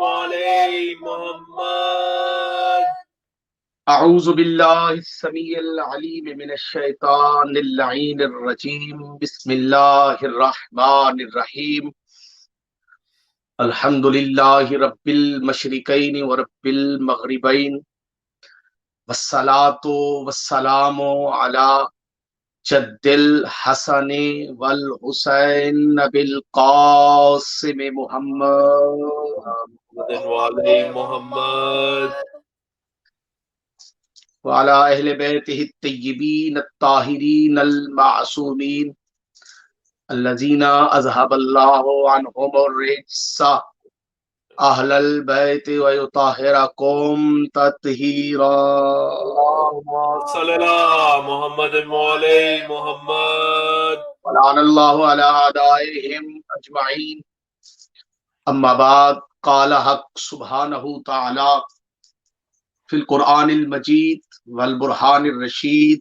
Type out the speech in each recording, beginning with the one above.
وعلى محمد. اعوذ باللہ السمیع العلیم من الشیطان اللعین الرجیم. بسم اللہ الرحمن الرحیم. الحمد للہ رب المشرقین ورب المغربین، والصلاة والسلام علی جد الحسن والحسین بالقاسم محمد وعلى محمد. وعلى اہل بیتہ الطیبین الطاہرین المعصومین الذین اذهب اللہ عنہم الرجس اہل البیت ویطہرکم تطہیرا. صلی اللہ محمد وعلى محمد. ولعن اللہ علی اعدائہم اجمعین. اما بعد، قال حق سبحانہ تعالی فی القرآن المجید والبرہان الرشید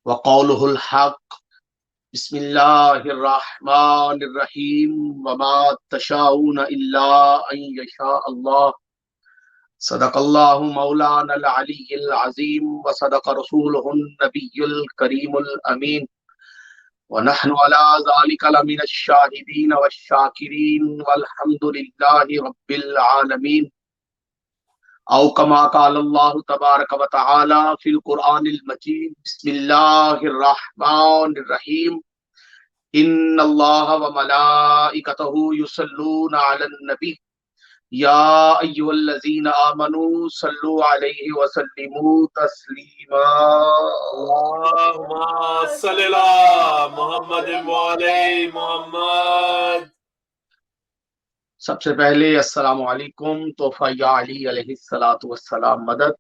وقولہ الحق. بسم اللہ الرحمن الرحیم. وما تشاؤون الا ان یشاء اللہ. صدق اللہ مولانا العلی العظیم وصدق رسولہ النبی الکریم الامین. ونحن على ذلك لمن الشاہدین والشاکرین والحمد للہ رب العالمین. او کما قال اللہ تبارک و تعالی فی القرآن المجید. بسم اللہ الرحمن الرحیم. ان اللہ وملائکتہ یصلون علی النبی یا ایھا الذین آمنوا صلوا علیہ وسلموا تسلیما. اللهم صل على محمد وعلى محمد. سب سے پہلے السلام علیکم. تحفہ یا علی علیہ الصلاۃ والسلام مدد.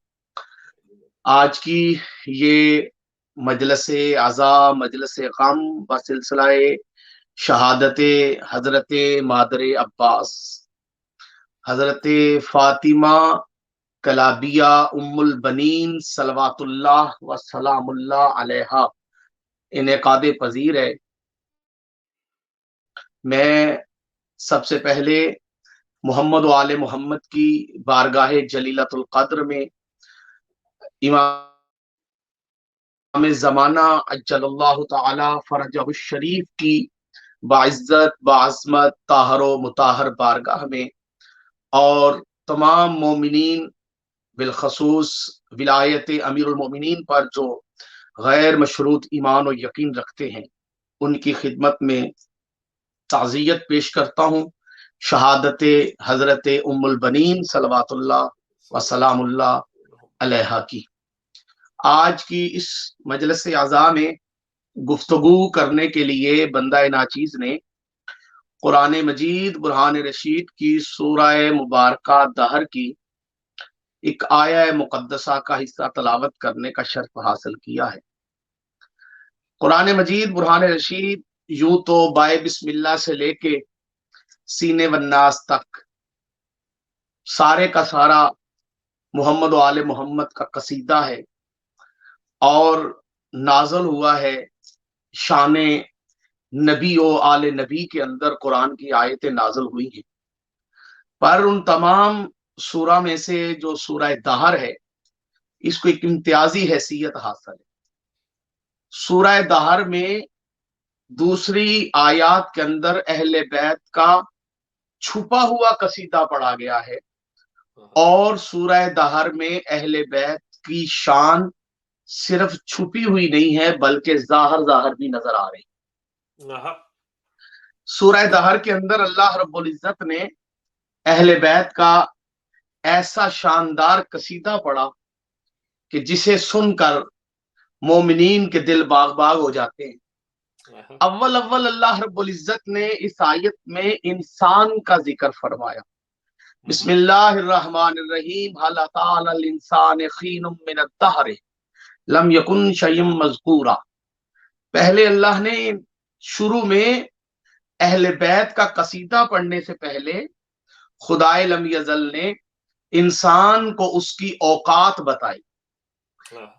آج کی یہ مجلس عزا، مجلس غم بسلسلہ شہادت حضرت مادر عباس، حضرت فاطمہ کلابیہ ام البنین صلوات اللہ وسلام اللہ علیہا انعقاد پذیر ہے. میں سب سے پہلے محمد و آل محمد کی بارگاہ جلیلۃ القدر میں امام زمانہ عجل اللہ تعالی فرجہ الشریف کی باعزت باعظمت طاہر و مطہر بارگاہ میں اور تمام مومنین بالخصوص ولایت امیر المومنین پر جو غیر مشروط ایمان و یقین رکھتے ہیں، ان کی خدمت میں تعزیت پیش کرتا ہوں شہادت حضرت ام البنین صلوات اللہ وسلام اللہ علیہا کی. آج کی اس مجلس عزا میں گفتگو کرنے کے لیے بندہ ناچیز نے قرآن مجید برہان رشید کی سورہ مبارکہ دہر کی ایک آیہ مقدسہ کا حصہ تلاوت کرنے کا شرف حاصل کیا ہے. قرآن مجید برہان رشید یوں تو بائے بسم اللہ سے لے کے سینے والناس تک سارے کا سارا محمد و آل محمد کا قصیدہ ہے اور نازل ہوا ہے شان نبی و آل نبی کے اندر قرآن کی آیتیں نازل ہوئی ہیں. پر ان تمام سورہ میں سے جو سورہ دہر ہے اس کو ایک امتیازی حیثیت حاصل ہے. سورہ دہر میں دوسری آیات کے اندر اہل بیت کا چھپا ہوا قصیدہ پڑھا گیا ہے اور سورہ دہر میں اہل بیت کی شان صرف چھپی ہوئی نہیں ہے بلکہ ظاہر بھی نظر آ رہی. سورہ دہر کے اندر اللہ رب العزت نے اہل بیت کا ایسا شاندار قصیدہ پڑھا کہ جسے سن کر مومنین کے دل باغ باغ ہو جاتے ہیں. اول اللہ رب العزت نے اس آیت میں انسان کا ذکر فرمایا. بسم اللہ الرحمن الرحیم. حل اتى علی الانسان حین من الدہر لم یکن شیئا مذکورا. پہلے اللہ نے شروع میں اہل بیت کا قصیدہ پڑھنے سے پہلے خدائے لم یزل نے انسان کو اس کی اوقات بتائی،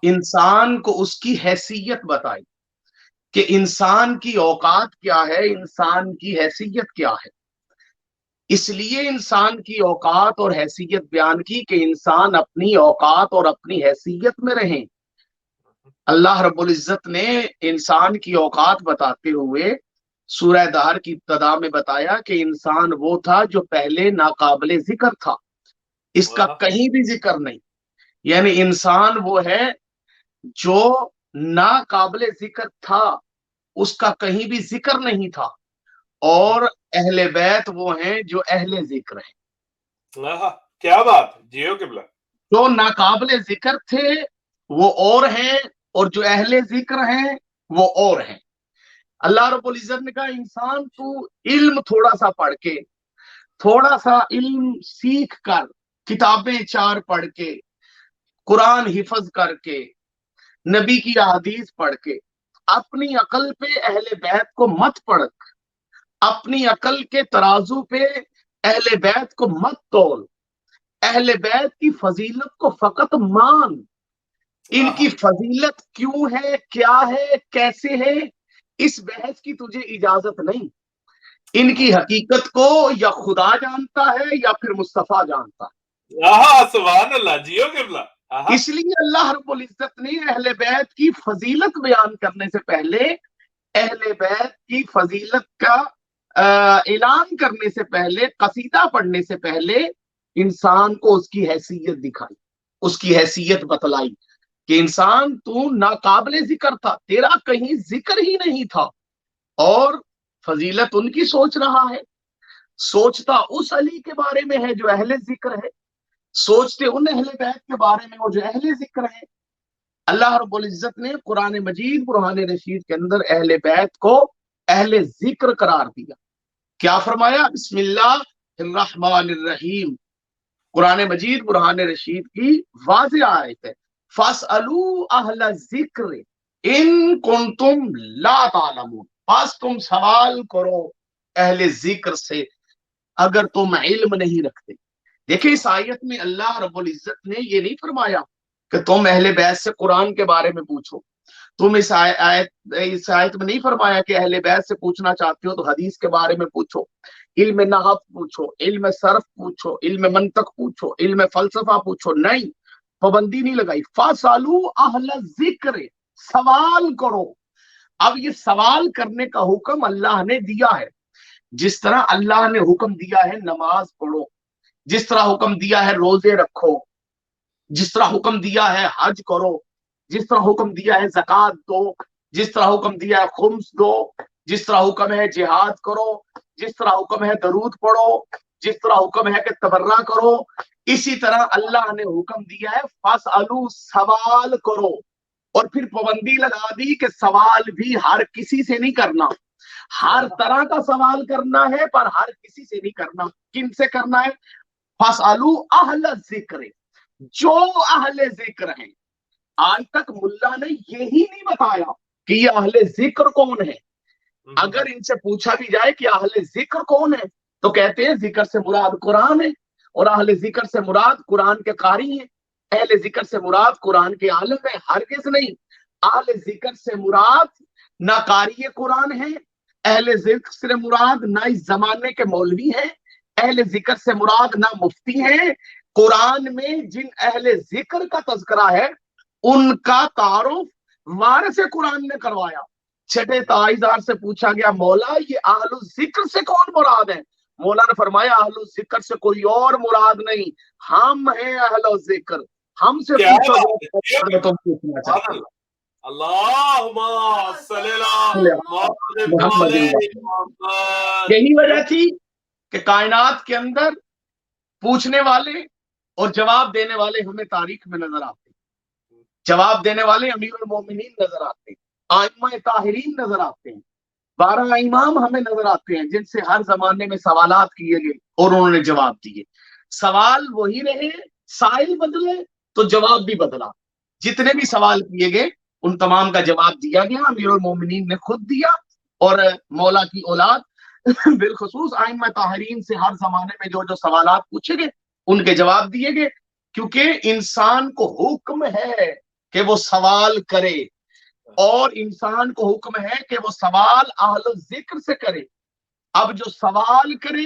انسان کو اس کی حیثیت بتائی کہ انسان کی اوقات کیا ہے، انسان کی حیثیت کیا ہے. اس لیے انسان کی اوقات اور حیثیت بیان کی کہ انسان اپنی اوقات اور اپنی حیثیت میں رہیں۔ اللہ رب العزت نے انسان کی اوقات بتاتے ہوئے سورہ دہر کی ابتدا میں بتایا کہ انسان وہ تھا جو پہلے ناقابل ذکر تھا، اس کا کہیں بھی ذکر نہیں، یعنی انسان وہ ہے جو ناقابل ذکر تھا، اس کا کہیں بھی ذکر نہیں تھا، اور اہل بیت وہ ہیں جو اہل ذکر ہیں۔ کیا بات، جیو قبلہ۔ جو ناقابل ذکر تھے وہ اور ہیں، اور جو اہل ذکر ہیں وہ اور ہیں۔ اللہ رب العزت نے کہا انسان تو علم تھوڑا سا پڑھ کے، تھوڑا سا علم سیکھ کر، کتابیں 4 پڑھ کے، قرآن حفظ کر کے، نبی کی احادیث پڑھ کے، اپنی عقل پہ اہل بیت کو مت پرکھ، اپنی عقل کے ترازو پہ اہل بیت کو مت تول، اہل بیت کی فضیلت کو فقط مان، ان کی فضیلت کیوں ہے، کیا ہے، کیسے ہے، اس بحث کی تجھے اجازت نہیں۔ ان کی حقیقت کو یا خدا جانتا ہے یا پھر مصطفیٰ جانتا ہے۔ سبحان اللہ، جیو قبلہ۔ اس لیے اللہ رب العزت نے اہل بیت کی فضیلت بیان کرنے سے پہلے، اہل بیت کی فضیلت کا اعلان کرنے سے پہلے، قصیدہ پڑھنے سے پہلے انسان کو اس کی حیثیت دکھائی، اس کی حیثیت بتلائی کہ انسان تو ناقابل ذکر تھا، تیرا کہیں ذکر ہی نہیں تھا، اور فضیلت ان کی سوچ رہا ہے، سوچتا اس علی کے بارے میں ہے جو اہل ذکر ہے، سوچتے ان اہل بیت کے بارے میں وہ جو اہل ذکر ہے۔ اللہ رب العزت نے قرآن مجید برہان رشید کے اندر اہل بیت کو اہل ذکر قرار دیا۔ کیا فرمایا؟ بسم اللہ الرحمن الرحیم، قرآن مجید برہان رشید کی واضح آیت ہے، فَاسْأَلُوا أَهْلَ الذِّكْرِ إِن كُنتُمْ لَا تَعْلَمُونَ، بس تم سوال کرو اہل ذکر سے اگر تم علم نہیں رکھتے۔ دیکھیں اس آیت میں اللہ رب العزت نے یہ نہیں فرمایا کہ تم اہل بیت سے قرآن کے بارے میں پوچھو، تم اس آیت میں نہیں فرمایا کہ اہل بیت سے پوچھنا چاہتے ہو تو حدیث کے بارے میں پوچھو، علم نحو پوچھو، علم صرف پوچھو، علم منطق پوچھو، علم فلسفہ پوچھو، نہیں، پابندی نہیں لگائی۔ فَاسْأَلُوا أَهْلَ الذِّكْرِ، سوال کرو۔ اب یہ سوال کرنے کا حکم اللہ نے دیا ہے، جس طرح اللہ نے حکم دیا ہے نماز پڑھو، جس طرح حکم دیا ہے روزے رکھو، جس طرح حکم دیا ہے حج کرو، جس طرح حکم دیا ہے زکوٰۃ دو، جس طرح حکم دیا ہے خمس دو، جس طرح حکم ہے جہاد کرو، جس طرح حکم ہے درود پڑھو، جس طرح حکم ہے کہ تبرہ کرو، اسی طرح اللہ نے حکم دیا ہے فَاسْأَلُوا، سوال کرو، اور پھر پابندی لگا دی کہ سوال بھی ہر کسی سے نہیں کرنا، ہر طرح کا سوال کرنا ہے پر ہر کسی سے نہیں کرنا۔ کن سے کرنا ہے؟ فَاسْأَلُوا أَهْلَ الذِّكْرِ، جو اہل ذکر ہیں۔ آج تک ملا نے یہی نہیں بتایا کہ یہ اہل ذکر کون ہے۔ اگر ان سے پوچھا بھی جائے کہ اہل ذکر کون ہے تو کہتے ہیں ذکر سے مراد قرآن ہے، اور اہل ذکر سے مراد قرآن کے قاری ہیں، اہل ذکر سے مراد قرآن کے عالم ہے۔ ہرگز نہیں، اہل ذکر سے مراد نہ قاری قرآن ہے، اہل ذکر سے مراد نہ اس زمانے کے مولوی ہیں، اہل ذکر سے مراد نہ مفتی ہیں۔ قرآن میں جن اہل ذکر کا تذکرہ ہے ان کا تعارف وارث قرآن نے کروایا۔ چھٹے تائیدار سے پوچھا گیا مولا یہ اہل ذکر سے کون مراد ہے؟ مولا نے فرمایا اہل ذکر سے کوئی اور مراد نہیں، ہم ہیں اہل ذکر، ہم سے پوچھو جو تم پوچھنا چاہتے ہو۔ اللہم صلی اللہ محمد۔ محمد۔ یہی وجہ تھی کہ کائنات کے اندر پوچھنے والے اور جواب دینے والے ہمیں تاریخ میں نظر آتے ہیں، جواب دینے والے امیر المومنین نظر آتے ہیں، ائمہ طاہرین نظر آتے ہیں، 12 امام ہمیں نظر آتے ہیں جن سے ہر زمانے میں سوالات کیے گئے اور انہوں نے جواب دیے۔ سوال وہی رہے، سائل بدلے تو جواب بھی بدلا، جتنے بھی سوال کیے گئے ان تمام کا جواب دیا گیا، امیر المومنین نے خود دیا، اور مولا کی اولاد بالخصوص ائمہ طاہرین سے ہر زمانے میں جو جو سوالات پوچھے گئے ان کے جواب دیے گئے، کیونکہ انسان کو حکم ہے کہ وہ سوال کرے، اور انسان کو حکم ہے کہ وہ سوال اہل ذکر سے کرے۔ اب جو سوال کرے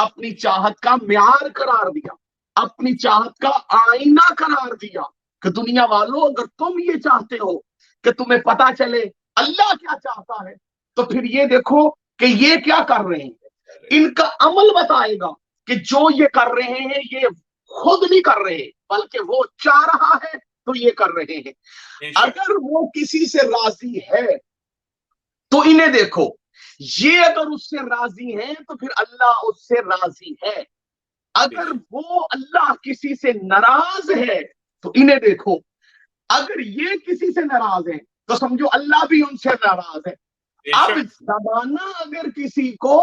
اپنی چاہت کا معیار قرار دیا، اپنی چاہت کا آئینہ قرار دیا کہ دنیا والوں اگر تم یہ چاہتے ہو کہ تمہیں پتا چلے اللہ کیا چاہتا ہے تو پھر یہ دیکھو کہ یہ کیا کر رہے ہیں، ان کا عمل بتائے گا کہ جو یہ کر رہے ہیں یہ خود نہیں کر رہے بلکہ وہ چاہ رہا ہے تو یہ کر رہے ہیں۔ اگر وہ کسی سے راضی ہے تو انہیں دیکھو، یہ اگر اس سے راضی ہیں تو پھر اللہ اس سے راضی ہے، اگر وہ اللہ کسی سے ناراض ہے تو انہیں دیکھو، اگر یہ کسی سے ناراض ہیں تو سمجھو اللہ بھی ان سے ناراض ہے۔ اب زمانہ اگر کسی کو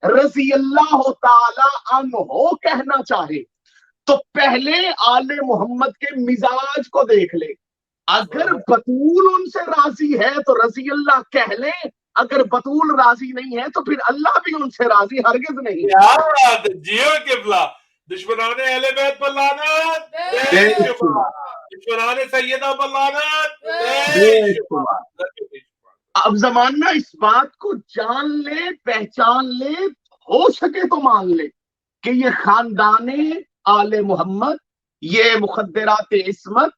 رضی اللہ تعالی عنہ کہنا چاہے تو پہلے آل محمد کے مزاج کو دیکھ لے، اگر بطول ان سے راضی ہے تو رضی اللہ کہہ لے، اگر بطول راضی نہیں ہے تو پھر اللہ بھی ان سے راضی ہرگز نہیں۔ کیا بات ہے جیو قبلہ، دشمنان اہل بیت پر لعنت، دشمنان سیدہ پر لعنت۔ اب زمانہ اس بات کو جان لے، پہچان لے، ہو سکے تو مان لے کہ یہ خاندان آل محمد، یہ مخدرات عصمت،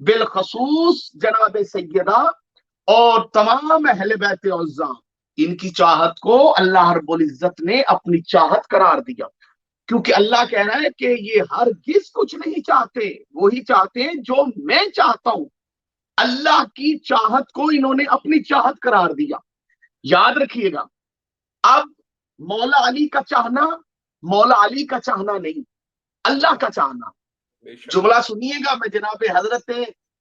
بالخصوص جناب سیدہ اور تمام اہل بیت عظام، ان کی چاہت کو اللہ رب العزت نے اپنی چاہت قرار دیا، کیونکہ اللہ کہہ رہا ہے کہ یہ ہرگز کچھ نہیں چاہتے، وہی چاہتے ہیں جو میں چاہتا ہوں۔ اللہ کی چاہت کو انہوں نے اپنی چاہت قرار دیا۔ یاد رکھیے گا، اب مولا علی کا چاہنا مولا علی کا چاہنا نہیں، اللہ کا چاہنا۔ جملہ سنیے گا، میں جناب حضرت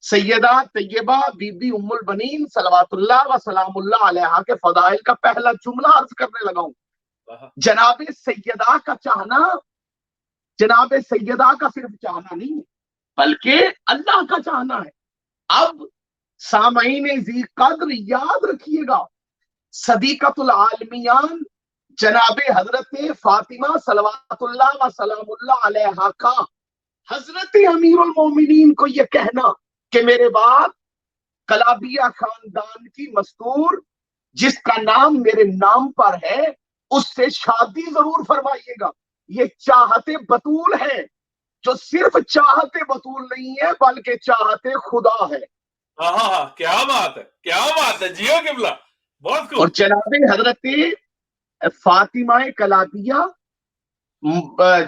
سیدہ طیبہ بی بی ام البنین صلوات اللہ و سلام اللہ علیہا کے فضائل کا پہلا جملہ عرض کرنے لگا ہوں۔ جناب سیدہ کا چاہنا، جناب سیدہ کا صرف چاہنا نہیں بلکہ اللہ کا چاہنا ہے۔ اب سامعین ذی قدر یاد رکھیے گا، صدیقۃ العالمیان جناب حضرت فاطمہ صلوات اللہ و سلام اللہ علیہا کا حضرت امیر المومنین کو یہ کہنا کہ میرے بعد کلابیہ خاندان کی مستور جس کا نام میرے نام پر ہے اس سے شادی ضرور فرمائیے گا، یہ چاہت بطول ہے، جو صرف چاہت بطول نہیں ہے بلکہ چاہت خدا ہے۔ کیا بات ہے، کیا بات ہے جیو قبلہ، بہت خوب۔ اور جناب حضرت فاطمہ کلابیہ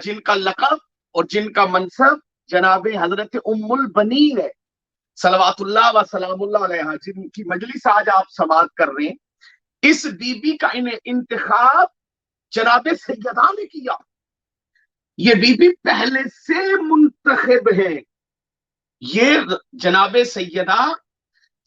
جن کا لقب اور جن کا منصب جناب حضرت ام البنین ہے صلوات اللہ و سلام اللہ علیہا، جن کی مجلس آج آپ سماعت کر رہے ہیں، اس بی بی کا انتخاب جناب سیدہ نے کیا۔ یہ بی بی پہلے سے منتخب ہے، یہ جناب سیدہ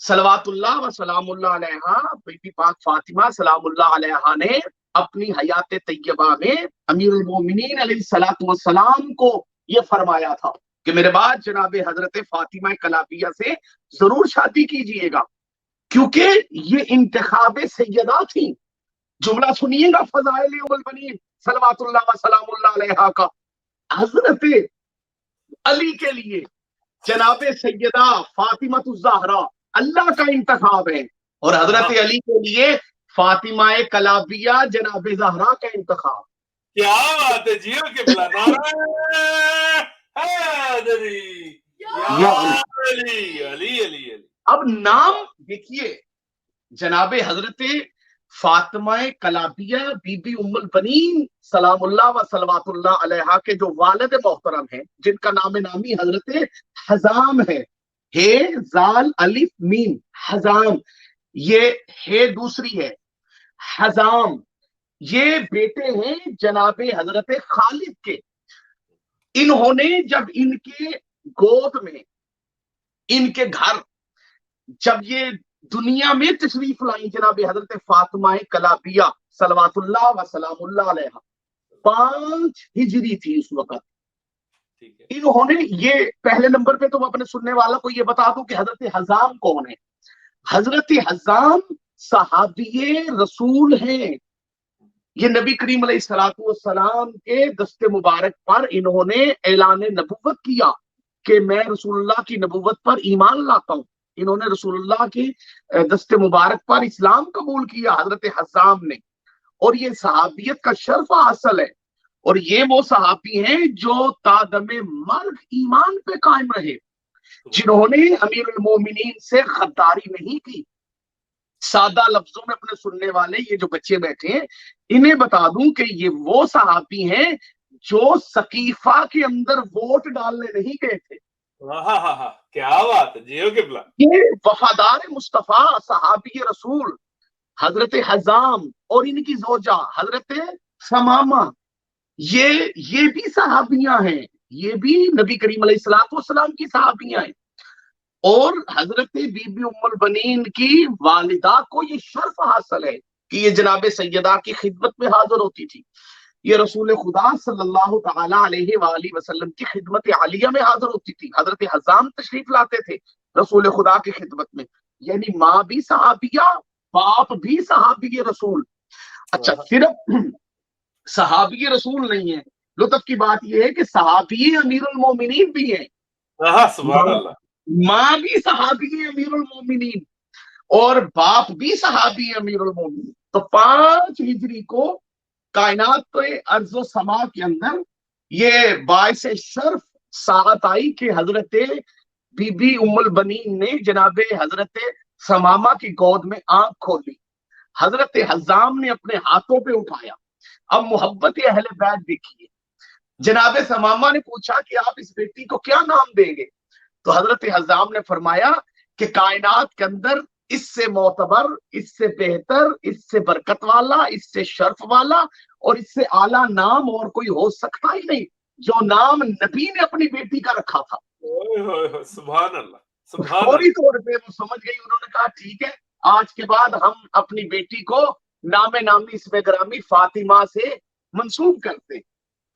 صلوات اللہ و سلام اللہ علیہا بی بی پاک فاطمہ سلام اللہ علیہا نے اپنی حیات طیبہ میں امیر المومنین علیہ الصلوۃ والسلام کو یہ فرمایا تھا کہ میرے بعد جناب حضرت فاطمہ کلابیہ سے ضرور شادی کیجئے گا، کیونکہ یہ انتخاب سیدہ تھی۔ جملہ سنیے گا فضائل ام البنین صلوات اللہ و سلام اللہ علیہا کا، حضرت علی کے لیے جناب سیدہ فاطمہ الزہرا اللہ کا انتخاب ہے، اور حضرت علی کے لیے فاطمہ کلابیہ جناب زہرا کا انتخاب۔ کیا بات ہے جیو قبلہ، نعرہ حیدری یا علی علی علی علی۔ اب نام دیکھیے، جناب حضرت فاطمہ کلابیہ بی بی ام البنین سلام اللہ و صلوات اللہ علیہا کے جو والد محترم ہیں، جن کا نام نامی حضرت حزام ہے، ہے زال الف میم حزام، یہ ہے دوسری ہے حزام، یہ بیٹے ہیں جناب حضرت خالد کے۔ انہوں نے جب ان کے گود میں، ان کے گھر جب یہ دنیا میں تشریف لائیں جناب حضرت فاطمہ کلابیہ صلوات اللہ و سلام اللہ علیہا، 5 ہجری تھی اس وقت۔ انہوں نے یہ پہلے نمبر پہ تو میں اپنے سننے والا کو یہ بتا دوں کہ حضرت حزام کون ہے۔ حضرت حزام صحابی رسول ہیں، یہ نبی کریم علیہ السلام کے دست مبارک پر انہوں نے اعلان نبوت کیا کہ میں رسول اللہ کی نبوت پر ایمان لاتا ہوں۔ انہوں نے رسول اللہ کی دست مبارک پر اسلام قبول کیا حضرت حزام نے، اور یہ صحابیت کا شرف حاصل ہے۔ اور یہ وہ صحابی ہیں جو تادم مرگ ایمان پہ قائم رہے، جنہوں نے امیر المومنین سے غداری نہیں کی۔ سادہ لفظوں میں اپنے سننے والے یہ جو بچے بیٹھے ہیں انہیں بتا دوں کہ یہ وہ صحابی ہیں جو سقیفہ کے اندر ووٹ ڈالنے نہیں گئے تھے۔ کیا بات ہے جی قبلہ۔ یہ وفادار مصطفیٰ صحابی رسول حضرت حزام اور ان کی زوجہ حضرت ثمامہ، یہ بھی صحابیاں ہیں، یہ بھی نبی کریم علیہ الصلوۃ والسلام کی صحابیاں ہیں۔ اور حضرت بی بی ام البنین کی والدہ کو یہ شرف حاصل ہے کہ یہ جناب سیدہ کی خدمت میں حاضر ہوتی تھی، یہ رسول خدا صلی اللہ تعالی علیہ وآلہ وسلم کی خدمت عالیہ میں حاضر ہوتی تھی۔ حضرت حزام تشریف لاتے تھے رسول خدا کی خدمت میں، یعنی ماں بھی صحابیہ، باپ بھی صحابی رسول۔ اچھا، صرف صحابی رسول نہیں ہے، لطف کی بات یہ ہے کہ صحابی امیر المومنین بھی ہیں، سبحان اللہ، ماں بھی صحابی امیر المومنین اور باپ بھی صحابی امیر المومنین۔ تو 5 ہجری کو کائنات ارض و سما کے اندر یہ باعث شرف ساعت آئی کہ حضرت بی بی ام البنین نے جناب حضرت ثمامہ کی گود میں آنکھ کھولی، حضرت حزام نے اپنے ہاتھوں پہ اٹھایا۔ اب محبت اہل بیت دیکھیے، جناب ثمامہ نے پوچھا کہ آپ اس بیٹی کو کیا نام دیں گے؟ تو حضرت حزام نے فرمایا کہ کائنات کے اندر اس سے معتبر، اس سے بہتر، اس سے برکت والا، اس سے شرف والا اور اس سے اعلیٰ نام اور کوئی ہو سکتا ہی نہیں جو نام نبی نے اپنی بیٹی کا رکھا تھا۔ سبحان اللہ، سبحان فوری اللہ، طور پہ وہ سمجھ گئی، انہوں نے کہا ٹھیک ہے، آج کے بعد ہم اپنی بیٹی کو نام نامی اسم گرامی فاطمہ سے منسوب کرتے،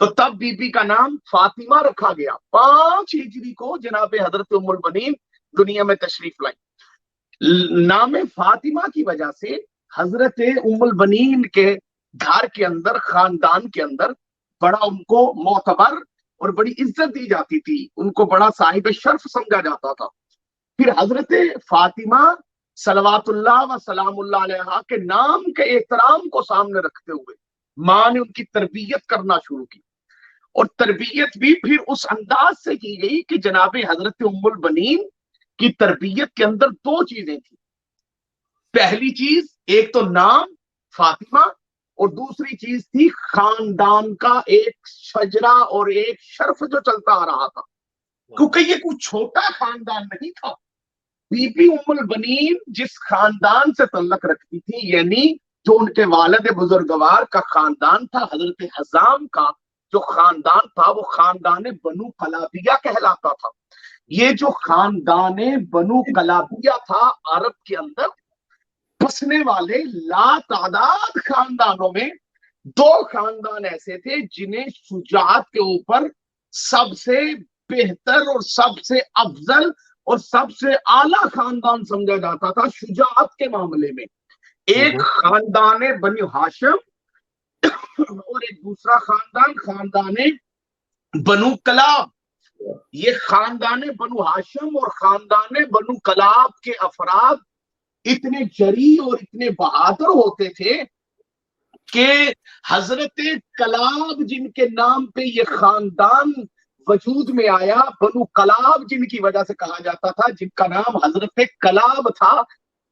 تو تب بی بی کا نام فاطمہ رکھا گیا۔ 5 ہجری کو جناب حضرت ام البنین دنیا میں تشریف لائی۔ نام فاطمہ کی وجہ سے حضرت ام البنین کے گھر کے اندر، خاندان کے اندر بڑا ان کو معتبر اور بڑی عزت دی جاتی تھی، ان کو بڑا صاحب شرف سمجھا جاتا تھا۔ پھر حضرت فاطمہ صلوات اللہ و سلام اللہ علیہا کے نام کے احترام کو سامنے رکھتے ہوئے ماں نے ان کی تربیت کرنا شروع کی، اور تربیت بھی پھر اس انداز سے کی گئی کہ جناب حضرت ام البنین کی تربیت کے اندر 2 چیزیں تھیں۔ پہلی چیز ایک تو نام فاطمہ، اور دوسری چیز تھی خاندان کا ایک شجرا اور ایک شرف جو چلتا آ رہا تھا، کیونکہ یہ کوئی چھوٹا خاندان نہیں تھا۔ بی بی ام البنین جس خاندان سے تعلق رکھتی تھی، یعنی جو ان کے والد بزرگوار کا خاندان تھا، حضرت حزام کا جو خاندان تھا وہ خاندان بنو کلابیہ کہلاتا تھا۔ یہ جو خاندان بنو کلابیہ تھا، عرب کے اندر بسنے والے لا تعداد خاندانوں میں 2 خاندان ایسے تھے جنہیں شجاعت کے اوپر سب سے بہتر اور سب سے افضل اور سب سے اعلیٰ خاندان سمجھا جاتا تھا شجاعت کے معاملے میں۔ ایک خاندان بنی ہاشم اور ایک دوسرا خاندان بنو کلاب۔ یہ خاندان بنو ہاشم اور خاندان بنو کلاب کے افراد اتنے جری اور اتنے بہادر ہوتے تھے کہ حضرت کلاب جن کے نام پہ یہ خاندان وجود میں آیا، بنو کلاب جن کی وجہ سے کہا جاتا تھا، جن کا نام حضرت کلاب تھا،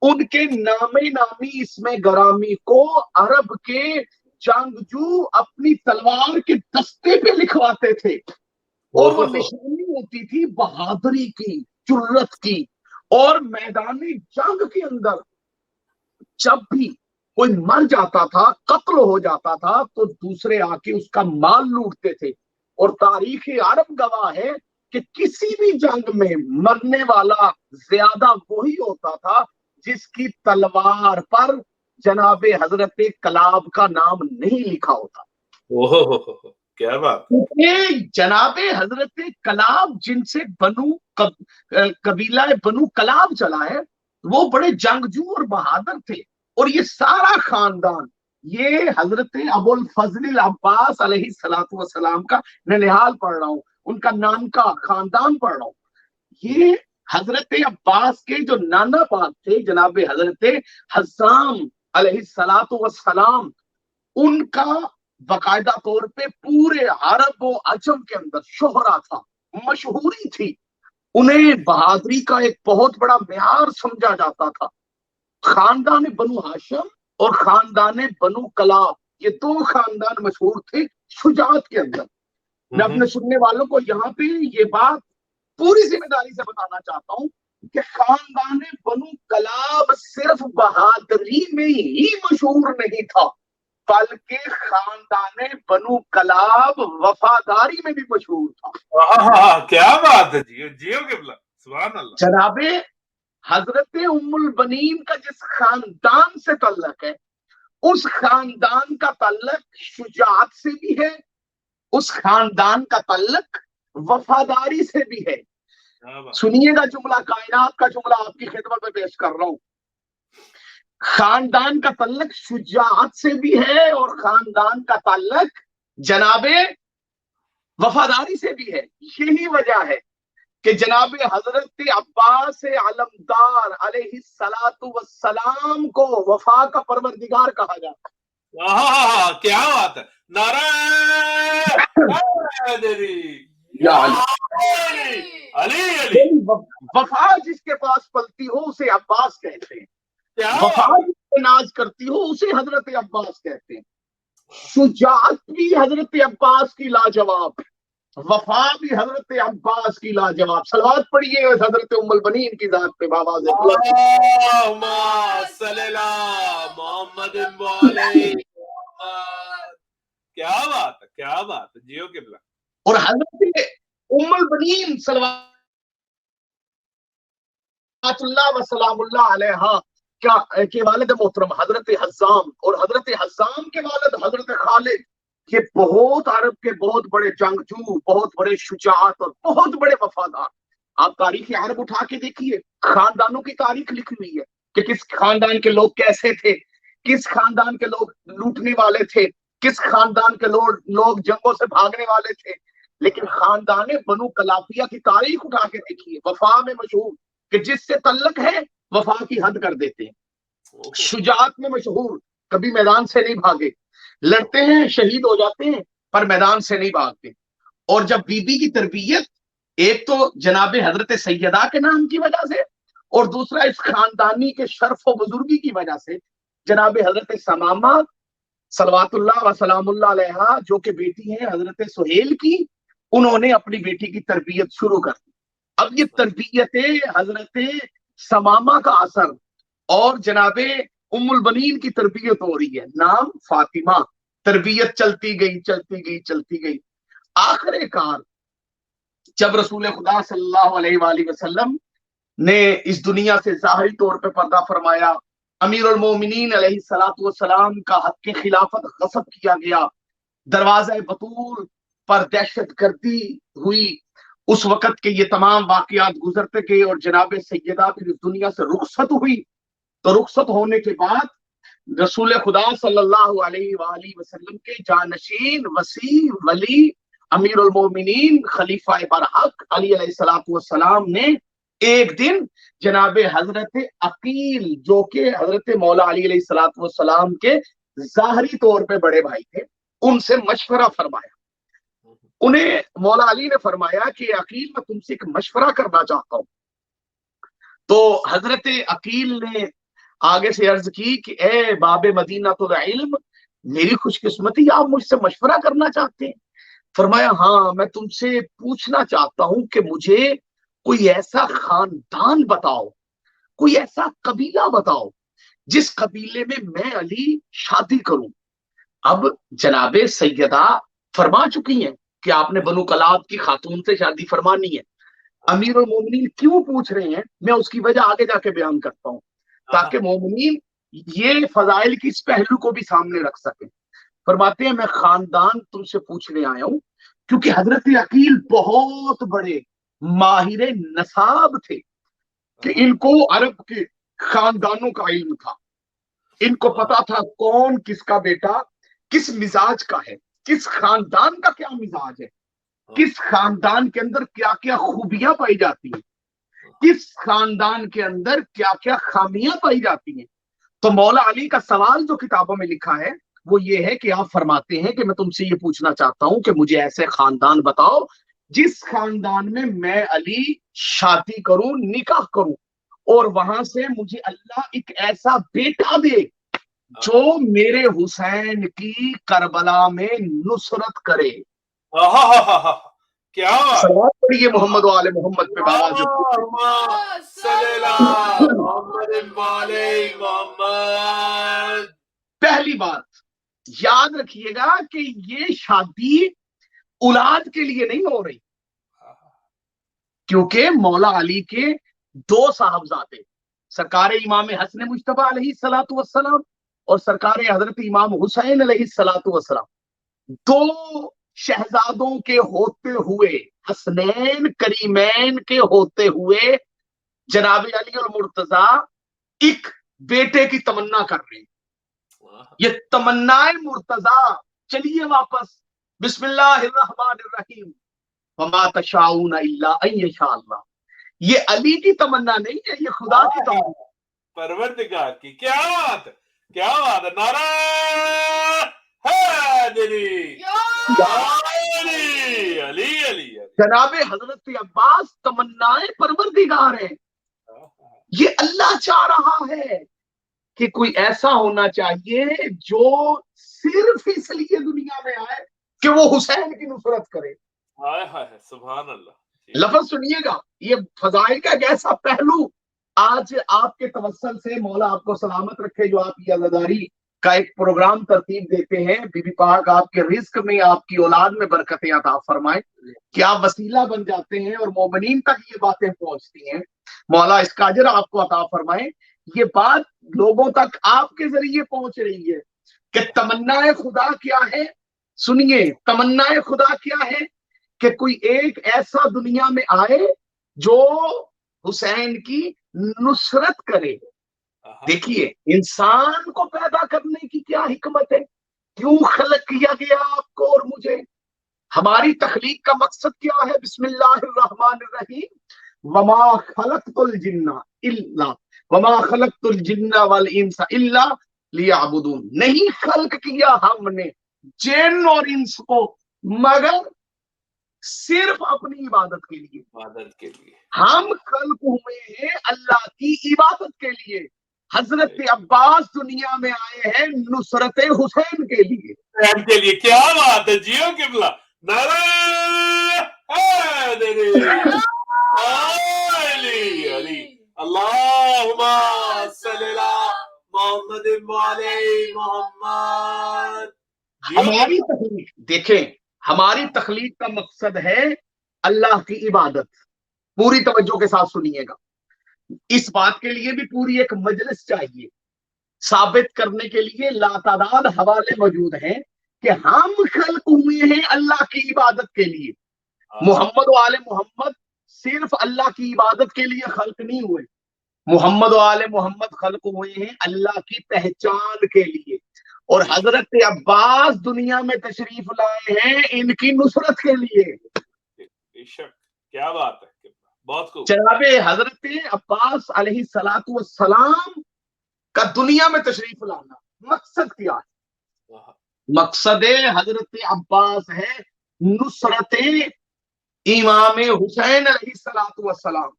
ان کے نام نامی اسم گرامی کو عرب کے جنگجو اپنی تلوار کے دستے پہ لکھواتے تھے، اور وہ نشانی ہوتی تھی بہادری کی، جرت کی۔ اور میدان جنگ کے اندر جب بھی کوئی مر جاتا تھا، قتل ہو جاتا تھا، تو دوسرے آ کے اس کا مال لوٹتے تھے۔ اور تاریخ عرب گواہ ہے کہ کسی بھی جنگ میں مرنے والا زیادہ وہی ہوتا تھا جس کی تلوار پر جناب حضرت کلاب کا نام نہیں لکھا ہوتا۔ کیا بات! جناب حضرت کلاب جن سے قبیلہ بنو کلاب چلا ہے، وہ بڑے جنگجو اور بہادر تھے، اور یہ سارا خاندان، یہ حضرت ابو الفضل العباس علیہ الصلوۃ والسلام کا ننہال پڑھ رہا ہوں، ان کا نام کا خاندان پڑھ رہا ہوں۔ یہ حضرت عباس کے جو نانا پاک تھے جناب حضرت حزام علیہ الصلوۃ والسلام، ان کا باقاعدہ طور پہ پورے عرب و عجم کے اندر شہرا تھا، مشہوری تھی، انہیں بہادری کا ایک بہت بڑا معیار سمجھا جاتا تھا۔ خاندان بنو ہاشم اور خاندان بنو کلاب، یہ دو خاندان مشہور تھے شجاعت کے اندر۔ میں اپنے سننے والوں کو یہاں پہ یہ بات پوری ذمہ داری سے بتانا چاہتا ہوں کہ خاندان بنو کلاب صرف بہادری میں ہی مشہور نہیں تھا، بلکہ خاندان بنو کلاب وفاداری میں بھی مشہور تھا۔ کیا بات ہے، جیو جیو قبلہ، سبحان اللہ۔ جناب حضرت ام البنین کا جس خاندان سے تعلق ہے، اس خاندان کا تعلق شجاعت سے بھی ہے، اس خاندان کا تعلق وفاداری سے بھی ہے۔ سنیے گا جملہ، کائنات کا جملہ آپ کی خدمت میں پیش کر رہا ہوں۔ خاندان کا تعلق شجاعت سے بھی ہے اور خاندان کا تعلق جناب وفاداری سے بھی ہے۔ یہی وجہ ہے کہ جناب حضرت عباس علمدار علیہ السلام کو وفا کا پروردگار کہا جاتا ہے۔ کیا بات ہے، نعرہ وفا جس کے پاس پلتی ہو اسے عباس کہتے ہیں، وفا جس پہ ناز کرتی ہو اسے حضرت عباس کہتے ہیں۔ شجاعت بھی حضرت عباس کی لاجواب، وفا بھی حضرت عباس کی لاجواب۔ صلوات پڑھیے حضرت ام البنین کی ذات پہ بابا سے۔ کیا بات ہے، کیا بات ہے، جیو قبلہ۔ اور حضرت ام البنین صلوات اللہ و سلام اللہ علیہا کے والد محترم حضرت حزام اور حضرت حزام کے والد حضرت خالد، یہ بہت عرب کے بہت بڑے جنگجو، بہت بڑے شجاعت اور بہت بڑے وفادار۔ آپ تاریخ عرب اٹھا کے دیکھیے، خاندانوں کی تاریخ لکھی ہوئی ہے کہ کس خاندان کے لوگ کیسے تھے، کس خاندان کے لوگ لوٹنے والے تھے، کس خاندان کے لوگ جنگوں سے بھاگنے والے تھے۔ لیکن خاندان بنو کلابیہ کی تاریخ اٹھا کے دیکھیے، وفا میں مشہور، کہ جس سے تعلق ہے وفا کی حد کر دیتے ہیں۔ شجاعت میں مشہور، کبھی میدان سے نہیں بھاگے، لڑتے ہیں شہید ہو جاتے ہیں پر میدان سے نہیں بھاگتے۔ اور جب بی بی کی تربیت، ایک تو جناب حضرت سیدہ کے نام کی وجہ سے اور دوسرا اس خاندانی کے شرف و بزرگی کی وجہ سے، جناب حضرت سمامہ صلوات اللہ و سلام اللہ علیہا جو کہ بیٹی ہیں حضرت سہیل کی، انہوں نے اپنی بیٹی کی تربیت شروع کر دی۔ اب یہ تربیت حضرت سمامہ کا اثر اور جناب ام البنین کی تربیت ہو رہی ہے، نام فاطمہ، تربیت چلتی گئی چلتی گئی چلتی گئی۔ آخر کار جب رسول خدا صلی اللہ علیہ وآلہ وسلم نے اس دنیا سے ظاہری طور پہ پردہ فرمایا، امیر المومنین علیہ السلام کا حق خلافت غصب کیا گیا، دروازہ بطول پر دہشت گردی ہوئی، اس وقت کے یہ تمام واقعات گزرتے گئے اور جناب سیدہ پھر اس دنیا سے رخصت ہوئی۔ تو رخصت ہونے کے بعد رسول خدا صلی اللہ علیہ وآلہ وسلم کے جانشین وسیع ولی امیر المومنین خلیفہ برحق علی علیہ السلام نے ایک دن جناب حضرت عقیل جو کہ حضرت مولا علی علیہ السلام کے ظاہری طور پہ بڑے بھائی تھے، ان سے مشورہ فرمایا۔ انہیں مولا علی نے فرمایا کہ عقیل میں تم سے ایک مشورہ کرنا چاہتا ہوں۔ تو حضرت عقیل نے آگے سے عرض کی کہ اے باب مدینہ العلم، میری خوش قسمتی، آپ مجھ سے مشورہ کرنا چاہتے ہیں؟ فرمایا ہاں، میں تم سے پوچھنا چاہتا ہوں کہ مجھے کوئی ایسا خاندان بتاؤ، کوئی ایسا قبیلہ بتاؤ جس قبیلے میں میں علی شادی کروں۔ اب جناب سیدہ فرما چکی ہیں کہ آپ نے بنو کلاب کی خاتون سے شادی فرمانی ہے۔ امیر المومنین کیوں پوچھ رہے ہیں، میں اس کی وجہ آگے جا کے بیان کرتا ہوں تاکہ مومنین یہ فضائل کی اس پہلو کو بھی سامنے رکھ سکیں۔ فرماتے ہیں میں خاندان تم سے پوچھنے آیا ہوں کیونکہ حضرت عقیل بہت بڑے ماہر نصاب تھے کہ ان کو عرب کے خاندانوں کا علم تھا، ان کو پتا تھا کون کس کا بیٹا کس مزاج کا ہے، کس خاندان کا کیا مزاج ہے، کس خاندان کے اندر کیا کیا خوبیاں پائی جاتی ہیں، کس خاندان کے اندر کیا کیا خامیاں پائی جاتی ہیں۔ تو مولا علی کا سوال جو کتابوں میں لکھا ہے وہ یہ ہے کہ آپ فرماتے ہیں کہ میں تم سے یہ پوچھنا چاہتا ہوں کہ مجھے ایسے خاندان بتاؤ جس خاندان میں میں علی شادی کروں، نکاح کروں، اور وہاں سے مجھے اللہ ایک ایسا بیٹا دے جو میرے حسین کی کربلا میں نصرت کرے۔ کیا بات، صلوات پڑھیے محمد و آل محمد پہ بابا جو اللہم صلی اللہ محمد و آل محمد۔ پہلی بات یاد رکھیے گا کہ یہ شادی اولاد کے لیے نہیں ہو رہی، کیونکہ مولا علی کے دو صاحبزادے سرکار امام حسن مجتبیٰ علیہ الصلوۃ والسلام اور سرکار حضرت امام حسین علیہ الصلوۃ والسلام، دو شہزادوں کے ہوتے ہوئے، حسنین کریمین کے ہوتے ہوئے جناب علی اور مرتضیٰ ایک بیٹے کی تمنا کر رہے ہیں۔ یہ تمنا مرتضیٰ، چلیے واپس، بسم اللہ الرحمن الرحیم، وما تشاؤون الا ان یشاء اللہ، یہ علی کی تمنا نہیں ہے، یہ خدا کی تمنا، پروردگار کی۔ کیا بات ہے، کیا بات ہے، نعرہ حیدری، علی علی علی۔ جناب حضرت عباس تمنائے پروردگار ہے، یہ اللہ چاہ رہا ہے کہ کوئی ایسا ہونا چاہیے جو صرف اس لیے دنیا میں آئے کہ وہ حسین کی نصرت کرے۔ سبحان اللہ۔ لفظ سنیے گا، یہ فضائل کا ایک ایسا پہلو آج آپ کے توسل سے، مولا آپ کو سلامت رکھے، جو آپ کی عزاداری کا ایک پروگرام ترتیب دیتے ہیں، بی بی پاک آپ کے رزق میں، آپ کی اولاد میں برکتیں عطا فرمائے کہ آپ وسیلہ بن جاتے ہیں اور مومنین تک یہ باتیں پہنچتی ہیں، مولا اس کا اجر آپ کو عطا فرمائے۔ یہ بات لوگوں تک آپ کے ذریعے پہنچ رہی ہے کہ تمنا خدا کیا ہے۔ سنیے، تمنا خدا کیا ہے کہ کوئی ایک ایسا دنیا میں آئے جو حسین کی نصرت کرے۔ دیکھیے انسان کو پیدا کرنے کی کیا حکمت ہے، کیوں خلق کیا گیا آپ کو اور مجھے، ہماری تخلیق کا مقصد کیا ہے؟ بسم اللہ الرحمن الرحیم، وما خلقت الجن الا وما خلقت الجن والانس الا لیعبدون، نہیں خلق کیا ہم نے جن اور انس کو مگر صرف اپنی عبادت کے لیے۔ عبادت کے لیے ہم خلق ہوئے ہیں اللہ کی عبادت کے لیے۔ حضرت عباس دنیا میں آئے ہیں نصرت حسین کے لیے۔ کے لیے کیا بات ہے، جیو قبلہ، نعرہ حیدری، علی علی، اللہم صلی اللہ محمد و آل محمد۔ ہماری تخلیق دیکھیں، ہماری تخلیق کا مقصد ہے اللہ کی عبادت۔ پوری توجہ کے ساتھ سنیے گا، اس بات کے لیے بھی پوری ایک مجلس چاہیے، ثابت کرنے کے لیے لاتعداد حوالے موجود ہیں کہ ہم خلق ہوئے ہیں اللہ کی عبادت کے لیے۔ محمد و آل محمد صرف اللہ کی عبادت کے لیے خلق نہیں ہوئے، محمد و آل محمد خلق ہوئے ہیں اللہ کی پہچان کے لیے، اور حضرت عباس دنیا میں تشریف لائے ہیں ان کی نصرت کے لیے۔ بے شک، کیا بات ہے، بہت خوب۔ جناب حضرت عباس علیہ الصلوۃ والسلام کا دنیا میں تشریف لانا مقصد کیا ہے؟ مقصد حضرت عباس ہے نصرت امام حسین علیہ الصلوۃ والسلام۔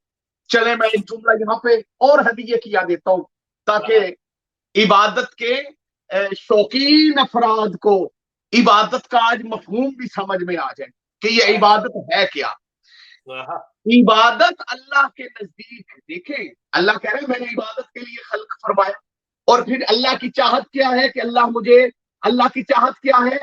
چلے میں ایک جملہ یہاں پہ اور ہدیہ کیا دیتا ہوں تاکہ عبادت کے شوقین افراد کو عبادت کا آج مفہوم بھی سمجھ میں آ جائے کہ یہ عبادت ہے کیا۔ عبادت اللہ کے نزدیک، دیکھیں اللہ کہہ رہے ہیں میں نے عبادت کے لیے خلق فرمایا، اور پھر اللہ کی چاہت کیا ہے کہ اللہ کی چاہت کیا ہے؟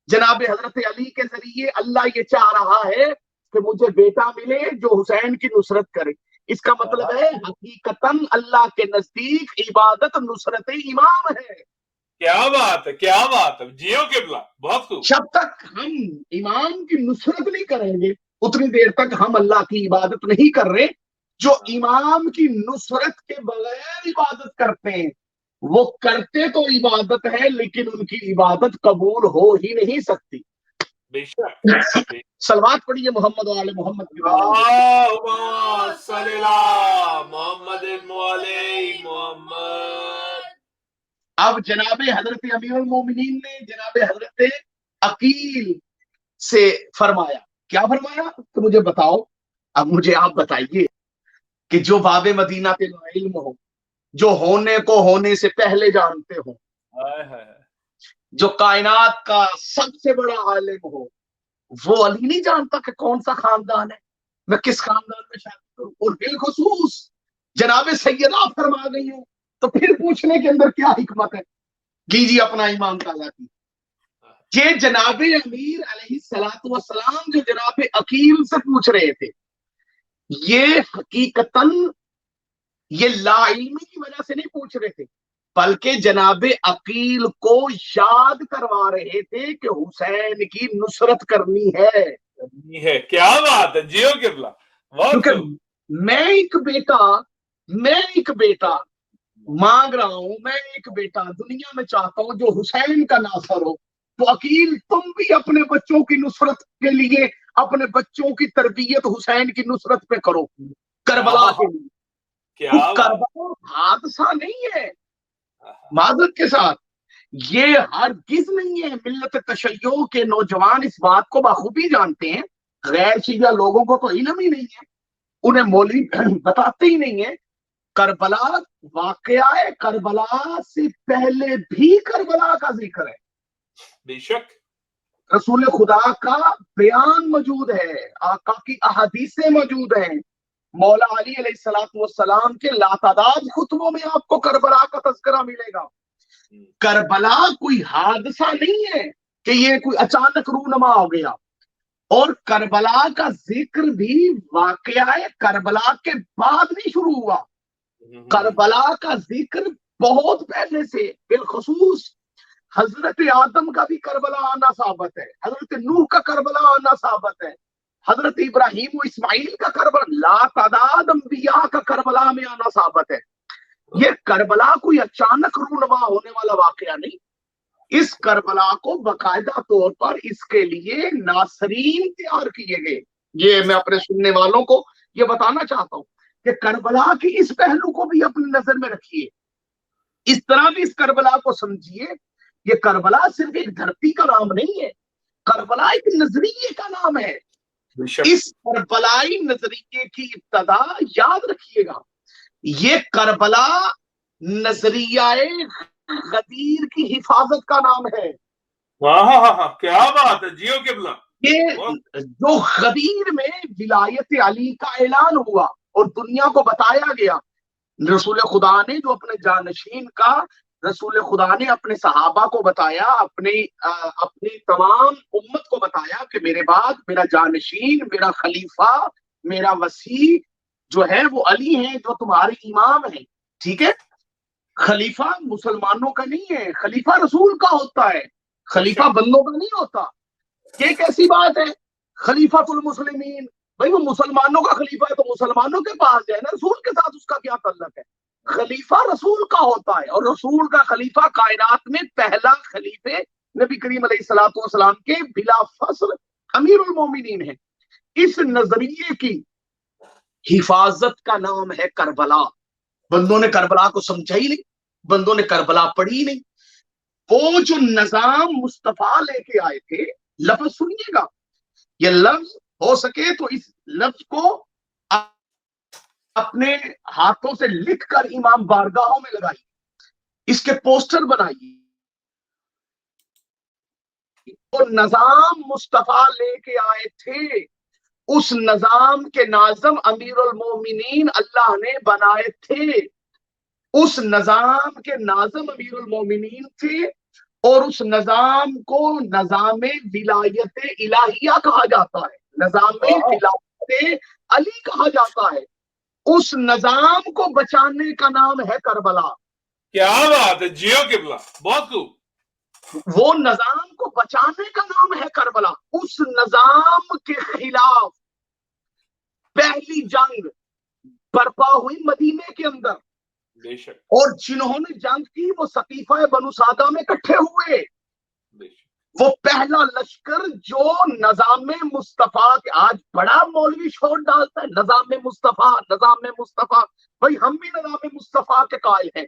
جناب حضرت علی کے ذریعے اللہ یہ چاہ رہا ہے کہ مجھے بیٹا ملے جو حسین کی نصرت کرے۔ اس کا مطلب ہے حقیقتاً اللہ کے نزدیک عبادت نصرت امام ہے۔ کیا بات ہے، کیا بات ہے، جیو قبلہ، بہت خوب۔ جب تک ہم امام کی نصرت نہیں کریں گے اتنی دیر تک ہم اللہ کی عبادت نہیں کر رہے۔ جو امام کی نصرت کے بغیر عبادت کرتے ہیں وہ کرتے تو عبادت ہے لیکن ان کی عبادت قبول ہو ہی نہیں سکتی۔ بے شک، صلوات پڑھیے محمد و آل محمد کی بات۔ اللہم صلی اللہ محمد و آل محمد۔ اب جناب حضرت امیر المومنین نے جناب حضرت عقیل سے فرمایا، کیا فرمایا؟ تو مجھے بتاؤ، اب مجھے آپ بتائیے کہ جو باب مدینہ پہ علم ہو، جو ہونے کو ہونے سے پہلے جانتے ہو، جو کائنات کا سب سے بڑا عالم ہو، وہ علی نہیں جانتا کہ کون سا خاندان ہے، میں کس خاندان میں شادی کروں؟ اور بالخصوص جناب سیدہ فرما گئی ہوں، تو پھر پوچھنے کے اندر کیا حکمت ہے؟ کیجیے اپنا ایمان تازہ کی. یہ جناب امیر علیہ الصلوۃ والسلام جو جناب عقیل سے پوچھ رہے تھے، یہ حقیقتاً یہ لا علمی کی وجہ سے نہیں پوچھ رہے تھے، بلکہ جناب عقیل کو یاد کروا رہے تھے کہ حسین کی نصرت کرنی ہے. کیا بات ہے جیو قبلہ. کیونکہ میں ایک بیٹا مانگ رہا ہوں، میں ایک بیٹا دنیا میں چاہتا ہوں جو حسین کا ناصر ہو. تو عقیل تم بھی اپنے بچوں کی نصرت کے لیے اپنے بچوں کی تربیت حسین کی نصرت پہ کرو، کربلا کے لیے. کربلا حادثہ نہیں ہے، معذرت کے ساتھ یہ ہرگز نہیں ہے. ملت تشیع کے نوجوان اس بات کو بخوبی جانتے ہیں، غیر شیعہ لوگوں کو تو علم ہی نہیں ہے، انہیں مولوی بتاتے ہی نہیں ہے. کربلا واقعہ ہے، کربلا سے پہلے بھی کربلا کا ذکر ہے. بے شک رسول خدا کا بیان موجود ہے، آقا کی احادیثیں موجود ہیں، مولا علی علیہ الصلوۃ والسلام کے لاتعداد خطبوں میں آپ کو کربلا کا تذکرہ ملے گا. کربلا کوئی حادثہ نہیں ہے کہ یہ کوئی اچانک رونما ہو گیا. اور کربلا کا ذکر بھی واقعہ کربلا کے بعد نہیں شروع ہوا. کربلا کا ذکر بہت پہلے سے، بالخصوص حضرت آدم کا بھی کربلا آنا ثابت ہے، حضرت نوح کا کربلا آنا ثابت ہے، حضرت ابراہیم و اسماعیل کا کربلا، لا تعداد انبیاء کا کربلا میں آنا ثابت ہے. یہ کربلا کوئی اچانک رونما ہونے والا واقعہ نہیں. اس کربلا کو باقاعدہ طور پر اس کے لیے ناصرین تیار کیے گئے. یہ میں اپنے سننے والوں کو یہ بتانا چاہتا ہوں کہ کربلا کی اس پہلو کو بھی اپنی نظر میں رکھیے، اس طرح بھی اس کربلا کو سمجھیے. یہ کربلا صرف ایک دھرتی کا نام نہیں ہے، کربلا ایک نظریے کا نام ہے. اس کربلائی نظریے کی ابتدا یاد رکھیے گا، یہ کربلا نظریہ غدیر کی حفاظت کا نام ہے. کیا بات ہے جیو قبلہ. یہ جو غدیر میں ولایت علی کا اعلان ہوا اور دنیا کو بتایا گیا، رسول خدا نے جو اپنے جانشین کا، رسول خدا نے اپنے صحابہ کو بتایا، اپنی تمام امت کو بتایا کہ میرے بعد میرا جانشین، میرا خلیفہ، میرا وسیع جو ہے وہ علی ہیں جو تمہارے امام ہیں. ٹھیک ہے، خلیفہ مسلمانوں کا نہیں ہے، خلیفہ رسول کا ہوتا ہے، خلیفہ بندوں کا نہیں ہوتا. یہ کیسی بات ہے؟ خلیفۃ المسلمین، بھائی وہ مسلمانوں کا خلیفہ ہے تو مسلمانوں کے پاس جائے نا، رسول کے ساتھ اس کا کیا تعلق ہے؟ خلیفہ رسول کا ہوتا ہے، اور رسول کا خلیفہ کائنات میں پہلا خلیفہ نبی کریم علیہ الصلوۃ والسلام کے بلا فصل امیر المومنین ہے. اس نظریے کی حفاظت کا نام ہے کربلا. بندوں نے کربلا کو سمجھا ہی نہیں، بندوں نے کربلا پڑھی نہیں. وہ جو نظام مصطفیٰ لے کے آئے تھے، لفظ سنیے گا، یہ لفظ ہو سکے تو اس لفظ کو اپنے ہاتھوں سے لکھ کر امام بارگاہوں میں لگائیے، اس کے پوسٹر بنائیے. وہ نظام مصطفیٰ لے کے آئے تھے، اس نظام کے ناظم امیر المومنین اللہ نے بنائے تھے. اس نظام کے ناظم امیر المومنین تھے، اور اس نظام کو نظام ولایت الہیہ کہا جاتا ہے، نظام ولایت علی کہا جاتا ہے. اس نظام کو بچانے کا نام ہے کربلا. کیا بات ہے جیو قبلہ، بہت خوب. وہ نظام کو بچانے کا نام ہے کربلا. اس نظام کے خلاف پہلی جنگ برپا ہوئی مدینے کے اندر، بے شک. اور جنہوں نے جنگ کی وہ سقیفہ بنو سعدہ میں اکٹھے ہوئے. وہ پہلا لشکر جو نظام مصطفیٰ کے، آج بڑا مولوی شور ڈالتا ہے نظام مصطفیٰ، نظام مصطفیٰ. بھائی ہم بھی نظام مصطفیٰ کے قائل ہیں،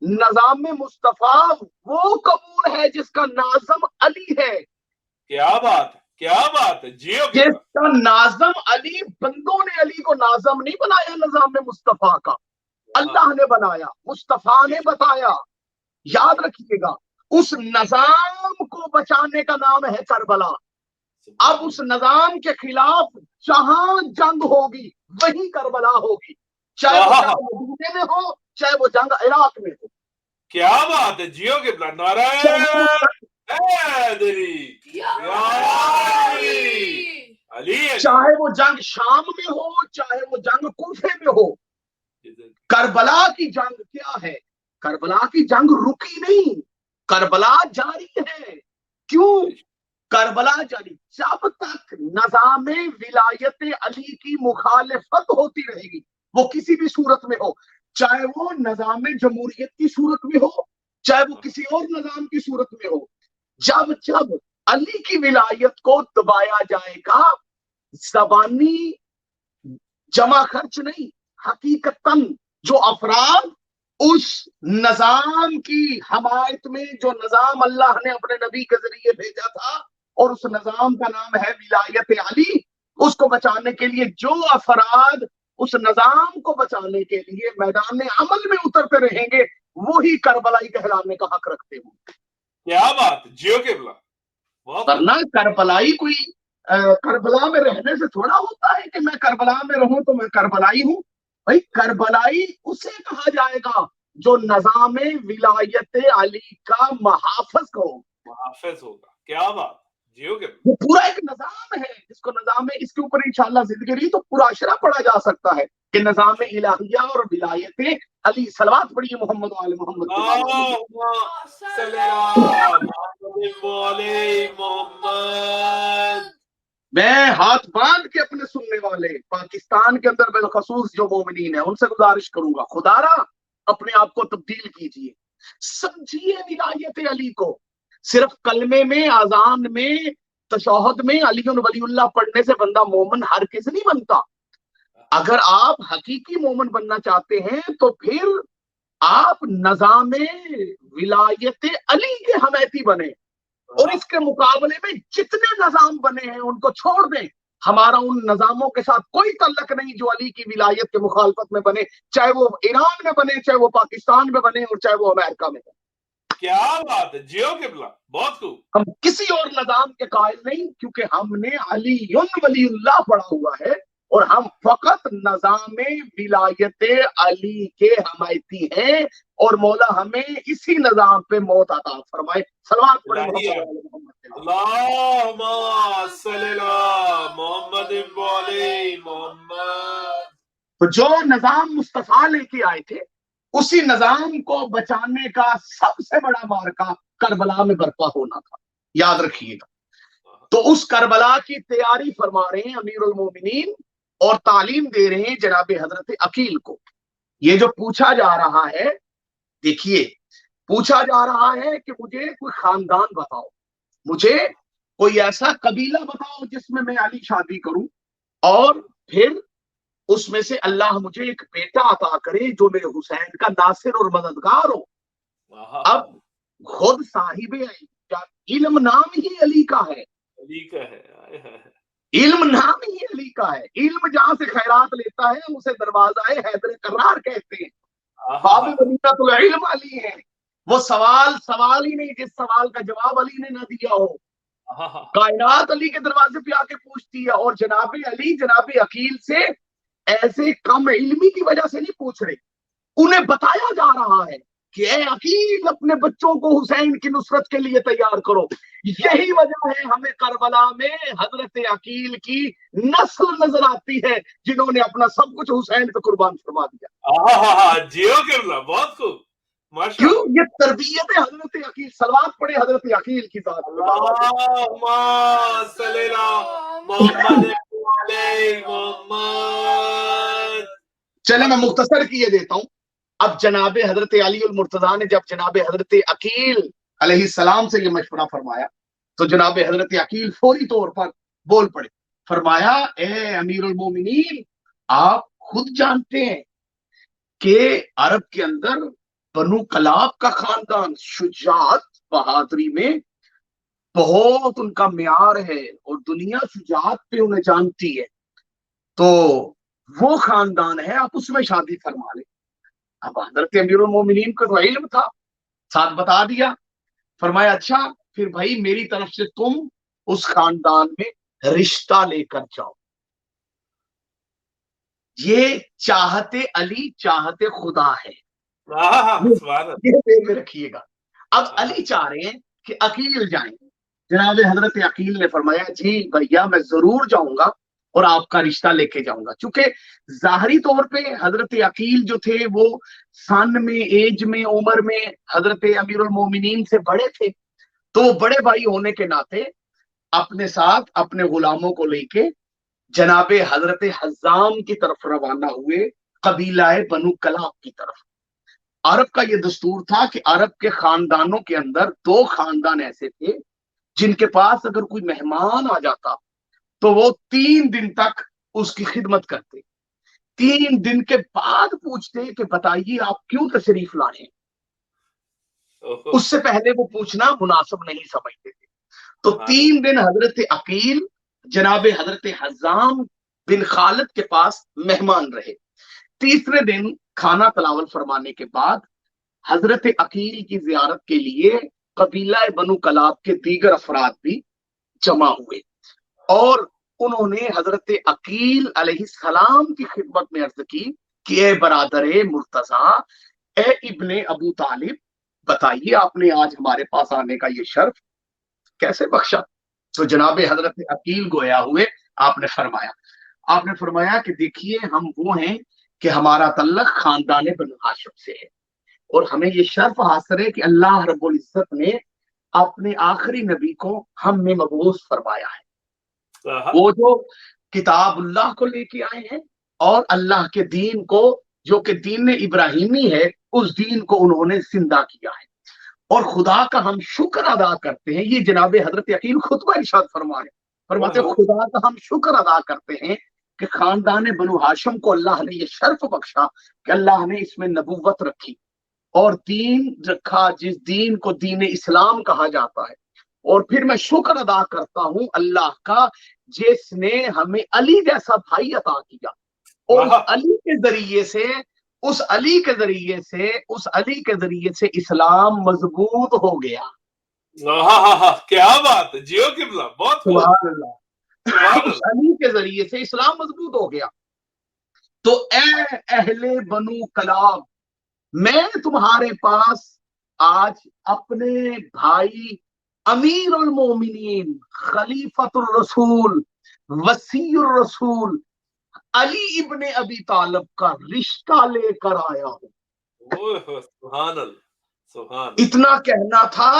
نظام مصطفیٰ وہ قبول ہے جس کا ناظم علی ہے. کیا بات ہے، کیا بات ہے، جیو جس قبلہ. کا ناظم علی، بندوں نے علی کو ناظم نہیں بنایا نظام مصطفیٰ کا، اللہ نے بنایا، مصطفیٰ نے بتایا. یاد رکھیے گا، اس نظام کو بچانے کا نام ہے کربلا. اب اس نظام کے خلاف جہاں جنگ ہوگی وہی کربلا ہوگی، چاہے وہ جنگ مدینے میں ہو چاہے وہ جنگ عراق میں ہو. کیا بات ہے، جیو قبلہ. نعرہ حیدری، یا علی، چاہے وہ جنگ شام میں ہو چاہے وہ جنگ کوفے میں ہو. کربلا کی جنگ کیا ہے؟ کربلا کی جنگ رکی نہیں، کربلا جاری ہے. کیوں کربلا جاری؟ جب تک نظام ولایت علی کی مخالفت ہوتی رہے گی، وہ کسی بھی صورت میں ہو، چاہے وہ نظام جمہوریت کی صورت میں ہو چاہے وہ کسی اور نظام کی صورت میں ہو، جب جب علی کی ولایت کو دبایا جائے گا، زبانی جمع خرچ نہیں، حقیقتاً جو افراد اس نظام کی حمایت میں، جو نظام اللہ نے اپنے نبی کے ذریعے بھیجا تھا اور اس نظام کا نام ہے ولایت علی، اس کو بچانے کے لیے جو افراد اس نظام کو بچانے کے لیے میدان عمل میں اترتے رہیں گے وہی کربلائی کہلانے کا حق رکھتے ہوں. کیا بات ہے، جیو قبلہ. ورنہ کربلائی کوئی کربلا میں رہنے سے تھوڑا ہوتا ہے کہ میں کربلا میں رہوں تو میں کربلائی ہوں. بھائی کربلائی اسے کہا جائے گا جو نظام ولایت علی کا محافظ ہو، محافظ ہوگا. کیا بات، جیو قبلہ. وہ پورا ایک نظام ہے جس کو نظام، اس کے اوپر انشاءاللہ زندگی رہی تو پورا اشرا پڑھا جا سکتا ہے کہ نظام الہیہ اور ولایت علی. صلوات پڑھیے محمد و آل محمد. میں ہاتھ باندھ کے اپنے سننے والے پاکستان کے اندر بالخصوص جو مومنین ہیں ان سے گزارش کروں گا، خدا را اپنے آپ کو تبدیل کیجئے، سمجھیے ولایت علی کو. صرف کلمے میں، اذان میں، تشہد میں علی ولی اللہ پڑھنے سے بندہ مومن ہرگز نہیں بنتا. اگر آپ حقیقی مومن بننا چاہتے ہیں تو پھر آپ نظام ولایت علی کے حمایتی بنے، اور اس کے مقابلے میں جتنے نظام بنے ہیں ان کو چھوڑ دیں. ہمارا ان نظاموں کے ساتھ کوئی تعلق نہیں جو علی کی ولایت کے مخالفت میں بنے، چاہے وہ ایران میں بنے، چاہے وہ پاکستان میں بنے، اور چاہے وہ امریکہ میں بنے. کیا بات ہے، جیو قبلہ. بہت خوب. ہم کسی اور نظام کے قائل نہیں، کیونکہ ہم نے علی ولی اللہ پڑھا ہوا ہے اور ہم فقط نظام ولایت علی کے حمایتی ہیں، اور مولا ہمیں اسی نظام پہ موت عطا فرمائے. صلوات پڑھیں محمد. اللہم صلی علی محمد و علی محمد. تو جو نظام مصطفیٰ لے کے آئے تھے اسی نظام کو بچانے کا سب سے بڑا مارکا کربلا میں برپا ہونا تھا، یاد رکھیے گا. تو اس کربلا کی تیاری فرما رہے ہیں امیر المومنین اور تعلیم دے رہے ہیں جناب حضرت عقیل کو. یہ جو پوچھا جا رہا ہے، دیکھیے پوچھا جا رہا ہے کہ مجھے کوئی خاندان بتاؤ، مجھے کوئی ایسا قبیلہ بتاؤ جس میں میں علی شادی کروں اور پھر اس میں سے اللہ مجھے ایک بیٹا عطا کرے جو میرے حسین کا ناصر اور مددگار ہو. اب خود صاحب علم نام ہی علی کا ہے، علی کا ہے، علم نام ہی علی کا ہے. علم جہاں سے خیرات لیتا ہے اسے دروازہ حیدر کرار کہتے ہیں. باب مدینۃ العلم علی ہے. وہ سوال ہی نہیں جس سوال کا جواب علی نے نہ دیا ہو. کائنات علی کے دروازے پہ آ کے پوچھتی ہے، اور جناب علی جناب عقیل سے ایسے کم علمی کی وجہ سے نہیں پوچھ رہے، انہیں بتایا جا رہا ہے کہ اے عقیل اپنے بچوں کو حسین کی نصرت کے لیے تیار کرو. یہی وجہ ہے ہمیں کربلا میں حضرت عقیل کی نسل نظر آتی ہے جنہوں نے اپنا سب کچھ حسین پہ قربان فرما دیا. جیو قبلہ. بہت خوب. کیوں؟ یہ تربیت ہے حضرت عقیل. صلوات پڑھے حضرت عقیل کی ذات. اللہم صلی علی محمد و علی محمد. چلے میں مختصر کیے دیتا ہوں. اب جناب حضرت علی المرتضیٰ نے جب جناب حضرت عقیل علیہ السلام سے یہ مشورہ فرمایا تو جناب حضرت عقیل فوری طور پر بول پڑے. فرمایا اے امیر المومنین، آپ خود جانتے ہیں کہ عرب کے اندر بنو کلاب کا خاندان شجاعت بہادری میں بہت ان کا معیار ہے اور دنیا شجاعت پہ انہیں جانتی ہے، تو وہ خاندان ہے، آپ اس میں شادی فرما لیں۔ اب حضرت امیر المومنین کو تو علم تھا، ساتھ بتا دیا، فرمایا اچھا پھر بھائی میری طرف سے تم اس خاندان میں رشتہ لے کر جاؤ۔ یہ چاہتے علی چاہتے خدا ہے، سبحان یہ ذہن میں رکھیے گا۔ اب اللہ۔ علی چاہ رہے ہیں کہ عقیل جائیں، جناب حضرت عقیل نے فرمایا جی بھیا میں ضرور جاؤں گا اور آپ کا رشتہ لے کے جاؤں گا، چونکہ ظاہری طور پہ حضرت عقیل جو تھے وہ سن میں، ایج میں، عمر میں حضرت امیر المومنین سے بڑے تھے، تو وہ بڑے بھائی ہونے کے ناطے اپنے ساتھ اپنے غلاموں کو لے کے جناب حضرت حزام کی طرف روانہ ہوئے، قبیلہ بنو کلاب کی طرف۔ عرب کا یہ دستور تھا کہ عرب کے خاندانوں کے اندر دو خاندان ایسے تھے جن کے پاس اگر کوئی مہمان آ جاتا تو وہ 3 دن تک اس کی خدمت کرتے، 3 دن کے بعد پوچھتے کہ بتائیے آپ کیوں تشریف لائے ہیں، اس سے پہلے وہ پوچھنا مناسب نہیں سمجھتے تھے۔ تو 3 دن حضرت عقیل جناب حضرت حزام بن خالد کے پاس مہمان رہے۔ تیسرے دن کھانا تناول فرمانے کے بعد حضرت عقیل کی زیارت کے لیے قبیلہ بنو کلاب کے دیگر افراد بھی جمع ہوئے اور انہوں نے حضرت عقیل علیہ السلام کی خدمت میں عرض کی کہ اے برادر مرتضیٰ، اے ابن ابو طالب، بتائیے آپ نے آج ہمارے پاس آنے کا یہ شرف کیسے بخشا؟ تو جناب حضرت عقیل گویا ہوئے، آپ نے فرمایا کہ دیکھیے ہم وہ ہیں کہ ہمارا تعلق خاندان بنو ہاشم سے ہے اور ہمیں یہ شرف حاصل ہے کہ اللہ رب العزت نے اپنے آخری نبی کو ہم میں مبعوث فرمایا ہے، وہ جو کتاب اللہ کو لے کے آئے ہیں اور اللہ کے دین کو جو کہ دین ابراہیمی ہے اس دین کو انہوں نے زندہ کیا ہے، اور خدا کا ہم شکر ادا کرتے ہیں۔ یہ جناب حضرت عقیل خطبہ ارشاد فرماتے خدا کا ہم شکر ادا کرتے ہیں کہ خاندان بنو ہاشم کو اللہ نے یہ شرف بخشا کہ اللہ نے اس میں نبوت رکھی اور دین رکھا جس دین کو دین اسلام کہا جاتا ہے، اور پھر میں شکر ادا کرتا ہوں اللہ کا جس نے ہمیں علی جیسا بھائی عطا کیا اور اس علی کے ذریعے سے اسلام مضبوط ہو گیا۔ کیا بات ہے، جیو قبلہ، بہت سبحان اللہ، اس علی کے ذریعے سے اسلام مضبوط ہو گیا۔ تو اے اہل بنو کلاب، میں تمہارے پاس آج اپنے بھائی امیر المومنین، خلیفۃ الرسول، وسیع الرسول علی ابن ابی طالب کا رشتہ لے کر آیا ہوں۔ سبحان اللہ، سبحان اتنا کہنا تھا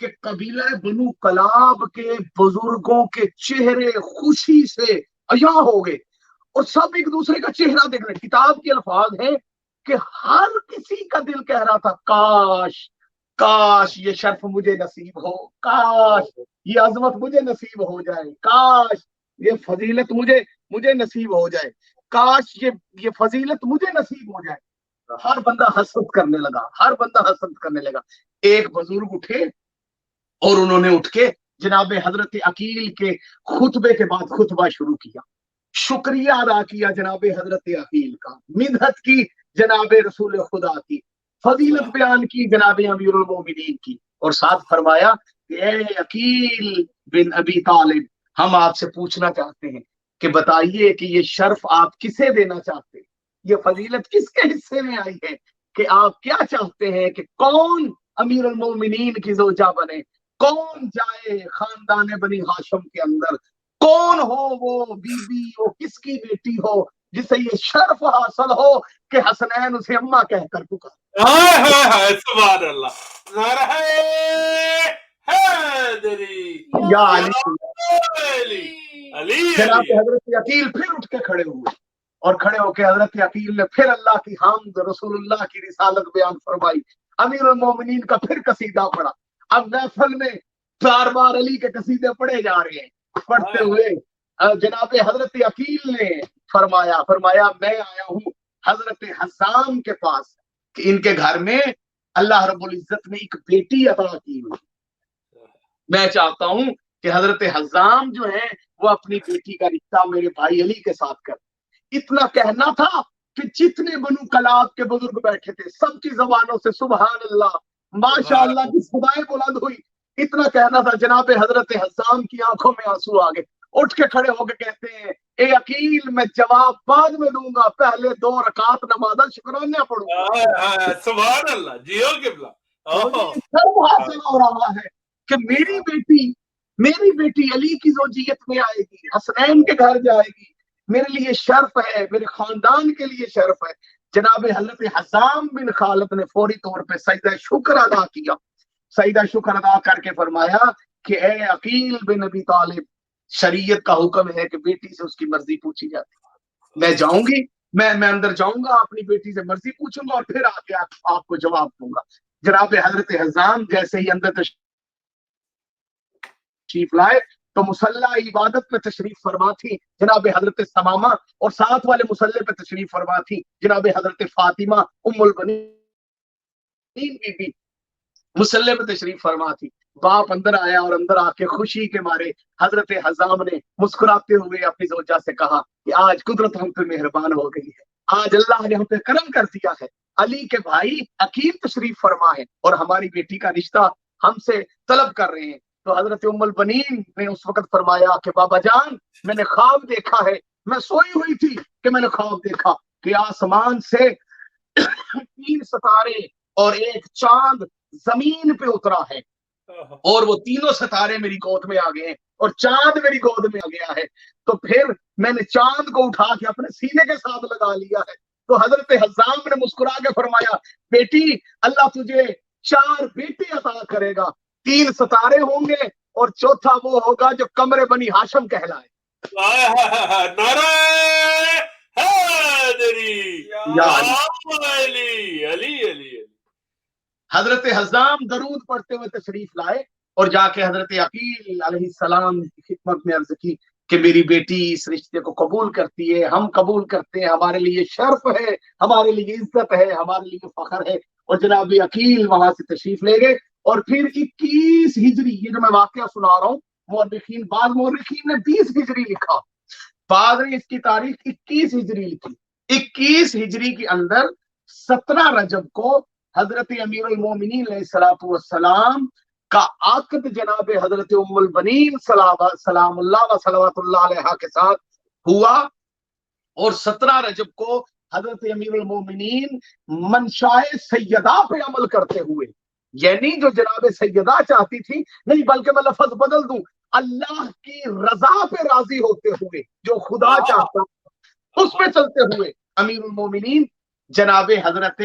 کہ قبیلہ بنو کلاب کے بزرگوں کے چہرے خوشی سے عیاں ہو گئے اور سب ایک دوسرے کا چہرہ دیکھ رہے۔ کتاب کے الفاظ ہیں کہ ہر کسی کا دل کہہ رہا تھا کاش یہ شرف مجھے نصیب ہو، کاش یہ عظمت مجھے نصیب ہو جائے، کاش یہ فضیلت مجھے نصیب ہو جائے، کاش یہ فضیلت مجھے نصیب ہو جائے۔ ہر بندہ حسد کرنے لگا۔ ایک بزرگ اٹھے اور انہوں نے اٹھ کے جناب حضرت عقیل کے خطبے کے بعد خطبہ شروع کیا، شکریہ ادا کیا جناب حضرت عقیل کا، مدحت کی جناب رسول خدا کی، فضیلت بیان کی جناب امیر المومنین کی، اور ساتھ فرمایا کہ اے عقیل بن ابی طالب، ہم آپ سے پوچھنا چاہتے ہیں کہ بتائیے کہ یہ شرف آپ کسے دینا چاہتے ہیں، یہ فضیلت کس کے حصے میں آئی ہے، کہ آپ کیا چاہتے ہیں کہ کون امیر المومنین کی زوجہ بنے، کون جائے خاندان بنی ہاشم کے اندر، کون ہو وہ بیوی، وہ کس کی بیٹی ہو جسے یہ شرف حاصل ہو کہ حسنین اسے اماں کہہ کر پکارے۔ سبحان اللہ، نعرہ حیدری یا علی۔ علی جناب حضرت عقیل پھر اٹھ کے کھڑے ہوئے اور کھڑے ہو کے حضرت عقیل نے پھر اللہ کی حمد، رسول اللہ کی رسالت بیان فرمائی، امیر المومنین کا پھر قصیدہ پڑھا۔ اب محفل میں بار بار علی کے قصیدے پڑھے جا رہے ہیں، پڑھتے ہوئے جناب حضرت عقیل نے فرمایا میں آیا ہوں حضرت حزام کے پاس کہ ان کے گھر میں اللہ رب العزت نے ایک بیٹی عطا کی ہوئی. میں چاہتا ہوں کہ حضرت حزام جو ہے وہ اپنی بیٹی کا رشتہ میرے بھائی علی کے ساتھ کر. اتنا کہنا تھا کہ جتنے بنو کلاب کے بزرگ بیٹھے تھے سب کی زبانوں سے سبحان اللہ ماشاء اللہ کی صدائیں بلند ہوئی. اتنا کہنا تھا جناب حضرت حزام کی آنکھوں میں آنسو آ گئے. اٹھ کے کھڑے ہو کے کہتے ہیں اے عقیل میں جواب بعد میں دوں گا, پہلے 2 رکعت نماز شکرانیہ پڑھوں گا. سبحان اللہ جی ہو قبلہ. سب حاصل ہو رہا ہے کہ میری بیٹی علی کی زوجیت میں آئے گی, حسنین کے گھر جائے گی. میرے لیے شرف ہے, میرے خاندان کے لیے شرف ہے. جناب حضرت حزام بن خالد نے فوری طور پہ سجدہ شکر ادا کیا. سجدہ شکر ادا کر کے فرمایا کہ اے عقیل بن ابی طالب, شریعت کا حکم ہے کہ بیٹی سے اس کی مرضی پوچھی جاتی ہے. میں جاؤں گی, میں اندر جاؤں گا, اپنی بیٹی سے مرضی پوچھوں گا اور پھر آ کے آپ کو جواب دوں گا. جناب حضرت حزام جیسے ہی اندر تشریف لائے تو مصلی عبادت پہ تشریف فرما تھی جناب حضرت ثمامہ, اور ساتھ والے مصلی پہ تشریف فرما تھی جناب حضرت فاطمہ ام البنین بی بی مصلی پہ تشریف فرما تھی. باپ اندر آیا اور اندر آ کے خوشی کے مارے حضرت حزام نے مسکراتے ہوئے اپنی زوجہ سے کہا کہ آج قدرت ہم پہ مہربان ہو گئی ہے, آج اللہ نے ہم پہ کرم کر دیا ہے. علی کے بھائی عقیل تشریف فرما ہے اور ہماری بیٹی کا رشتہ ہم سے طلب کر رہے ہیں. تو حضرت ام البنین نے اس وقت فرمایا کہ بابا جان میں نے خواب دیکھا ہے, میں سوئی ہوئی تھی کہ میں نے خواب دیکھا کہ آسمان سے 3 ستارے اور ایک چاند زمین پہ اترا ہے اور وہ تینوں ستارے میری گود میں آ گئے ہیں اور چاند میری گود میں آ گیا ہے. تو پھر میں نے چاند کو اٹھا کے اپنے سینے کے ساتھ لگا لیا ہے. تو حضرت حزام نے مسکرا کے فرمایا بیٹی اللہ تجھے 4 بیٹے عطا کرے گا, 3 ستارے ہوں گے اور چوتھا وہ ہوگا جو قمر بنی ہاشم کہلائے. نعرہ حیدری علی علی علی. حضرت حزام درود پڑھتے ہوئے تشریف لائے اور جا کے حضرت عقیل علیہ السلام کی خدمت میں عرض کی کہ میری بیٹی اس رشتے کو قبول کرتی ہے, ہم قبول کرتے ہیں, ہمارے لیے شرف ہے, ہمارے لیے عزت ہے, ہمارے لیے فخر ہے. اور جناب عقیل وہاں سے تشریف لے گئے اور پھر 21 ہجری, یہ جو میں واقعہ سنا رہا ہوں مورخین, بعض مورخین نے 20 ہجری لکھا, بعض نے اس کی تاریخ 21 ہجری لکھی. 21 ہجری کے اندر 17 رجب کو حضرت امیر المومنین علیہ السلام کا عقد جناب حضرت ام البنین سلام اللہ و صلوات اللہ علیہ کے ساتھ ہوا. اور 17 رجب کو حضرت امیر المومنین منشائے سیدہ پہ عمل کرتے ہوئے, یعنی جو جناب سیدہ چاہتی تھی نہیں بلکہ میں لفظ بدل دوں, اللہ کی رضا پہ راضی ہوتے ہوئے, جو خدا چاہتا اس پہ چلتے ہوئے امیر المومنین جناب حضرت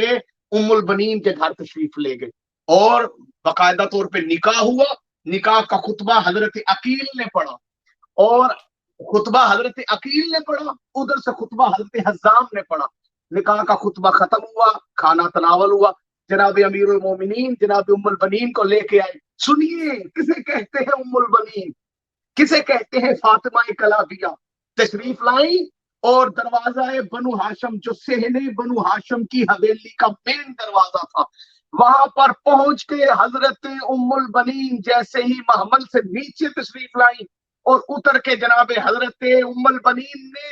ام البنین کے گھر تشریف لے گئے اور باقاعدہ طور پہ نکاح ہوا. نکاح کا خطبہ حضرت عقیل نے پڑھا اور خطبہ حضرت عقیل نے پڑھا, ادھر سے خطبہ حضرت حزام نے پڑھا. نکاح کا خطبہ ختم ہوا, کھانا تناول ہوا, جناب امیر المومنین جناب ام البنین کو لے کے آئے. سنیے کسے کہتے ہیں ام البنین, کسے کہتے ہیں فاطمہ کلابیہ. تشریف لائیں اور دروازہ بنو ہاشم جو صحن بنو ہاشم کی حویلی کا مین دروازہ تھا, وہاں پر پہنچ کے حضرت ام البنین جیسے ہی محمل سے نیچے تشریف لائیں اور اتر کے جناب حضرت ام البنین نے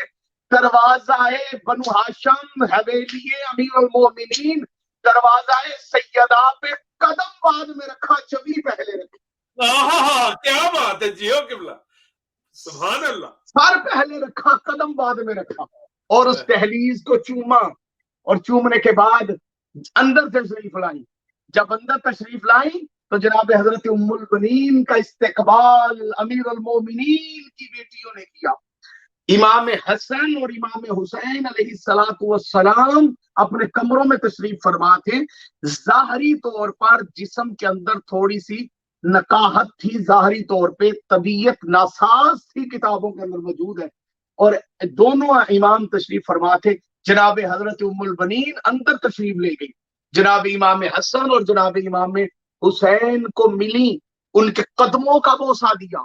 دروازہ بنو ہاشم حویلی امیر المومنین دروازہ سیدہ پہ قدم بعد میں رکھا, چبی پہلے رکھی. کیا بات ہے جی ہو قبلہ, سبحان اللہ. سر پہلے رکھا, قدم بعد میں رکھا اور اس دہلیز کو چوما اور چومنے کے بعد اندر تشریف لائی. جب اندر تشریف لائی تو جناب حضرت ام البنین کا استقبال امیر المومنین کی بیٹیوں نے کیا. امام حسن اور امام حسین علیہ السلام اپنے کمروں میں تشریف فرما تھے. ظاہری طور پر جسم کے اندر تھوڑی سی نقاہت تھی, ظاہری طور پہ طبیعت ناساز تھی, کتابوں کے اندر موجود ہے. اور دونوں امام تشریف فرما تھے. جناب حضرت ام البنین اندر تشریف لے گئی, جناب امام حسن اور جناب امام حسین کو ملی, ان کے قدموں کا بوسہ دیا.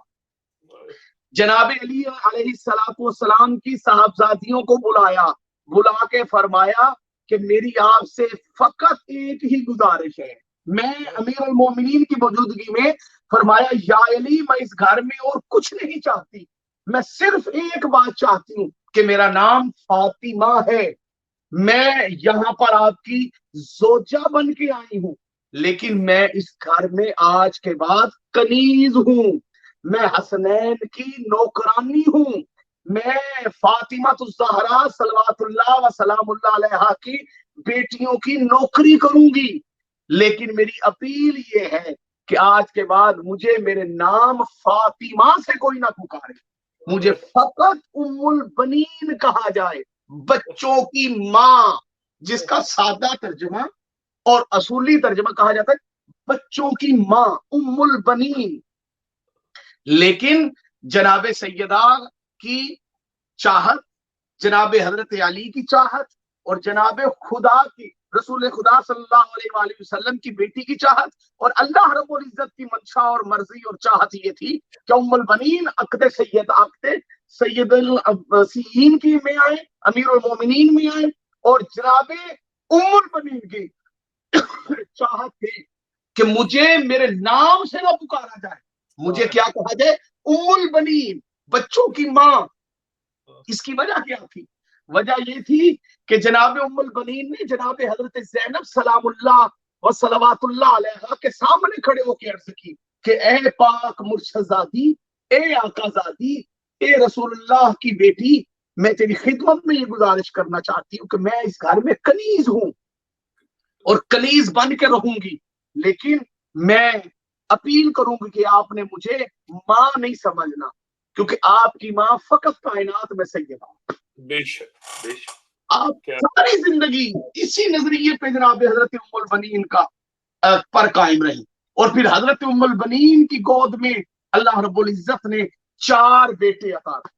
جناب علی علیہ السلام کی صاحبزادیوں کو بلا کے فرمایا کہ میری آپ سے فقط ایک ہی گزارش ہے, میں امیر المومنین کی موجودگی میں فرمایا یا علی میں اس گھر میں اور کچھ نہیں چاہتی، میں صرف ایک بات چاہتی ہوں کہ میرا نام فاطمہ ہے، میں یہاں پر آپ کی زوجہ بن کے آئی ہوں، لیکن میں اس گھر میں آج کے بعد کنیز ہوں، میں حسنین کی نوکرانی ہوں، میں فاطمہ الزہرا صلوات اللہ وسلام اللہ علیہا کی بیٹیوں کی نوکری کروں گی، لیکن میری اپیل یہ ہے کہ آج کے بعد مجھے میرے نام فاطمہ سے کوئی نہ پکارے، مجھے فقط ام البنین کہا جائے، بچوں کی ماں، جس کا سادہ ترجمہ اور اصولی ترجمہ کہا جاتا ہے بچوں کی ماں، ام البنین۔ لیکن جناب سیدہ کی چاہت، جناب حضرت علی کی چاہت اور جناب خدا کی، رسول خدا صلی اللہ علیہ وآلہ وسلم کی بیٹی کی چاہت اور اللہ رب العزت کی منشا اور مرضی اور چاہت یہ تھی کہ ام البنین عقد سید السیین کی میں آئے، امیر المومنین میں آئے، اور جناب ام البنین کی چاہت تھی کہ مجھے میرے نام سے نہ پکارا جائے، مجھے کیا کہا جائے؟ ام البنین، بچوں کی ماں۔ اس کی وجہ کیا تھی؟ وجہ یہ تھی کہ جناب ام البنین نے جناب حضرت زینب سلام اللہ و صلوات اللہ علیہا کے سامنے کھڑے ہو کے عرض کی کہ اے پاک مرشد زادی، اے آقا زادی، اے رسول اللہ کی بیٹی، میں تیری خدمت میں یہ گزارش کرنا چاہتی ہوں کہ میں اس گھر میں کنیز ہوں اور کنیز بن کے رہوں گی، لیکن میں اپیل کروں گی کہ آپ نے مجھے ماں نہیں سمجھنا، کیونکہ آپ کی ماں فقط کائنات میں سیدہ، بے شک بے شک، آپ ساری زندگی اسی نظریے پہ جناب حضرت ام البنین کا پر قائم رہی، اور پھر حضرت ام البنین کی گود میں اللہ رب العزت نے 4 بیٹے عطا کیے۔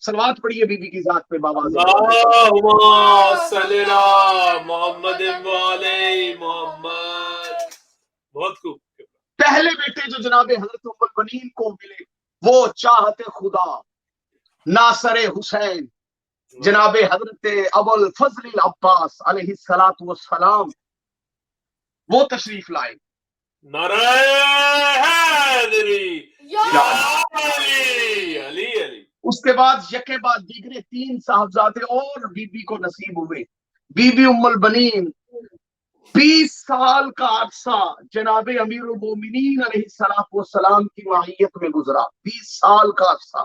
صلوات پڑھیے بی بی کی ذات پہ بابا، اللہم صلی علی محمد وعلی محمد۔ بہت خوب۔ پہلے بیٹے جو جناب حضرت ام البنین کو ملے وہ چاہت خدا ناصر حسین جناب حضرت ابو الفضل العباس علیہ الصلوۃ والسلام، وہ تشریف لائے۔ نعرہ حیدری یا علی علی علی۔ اس کے بعد یکے بعد دیگرے 3 صاحبزادے اور بی بی کو نصیب ہوئے۔ بی بی ام البنین 20 سال کا عرصہ جناب امیر المومنین علیہ الصلوۃ والسلام کی معیت میں گزرا، 20 سال کا عرصہ۔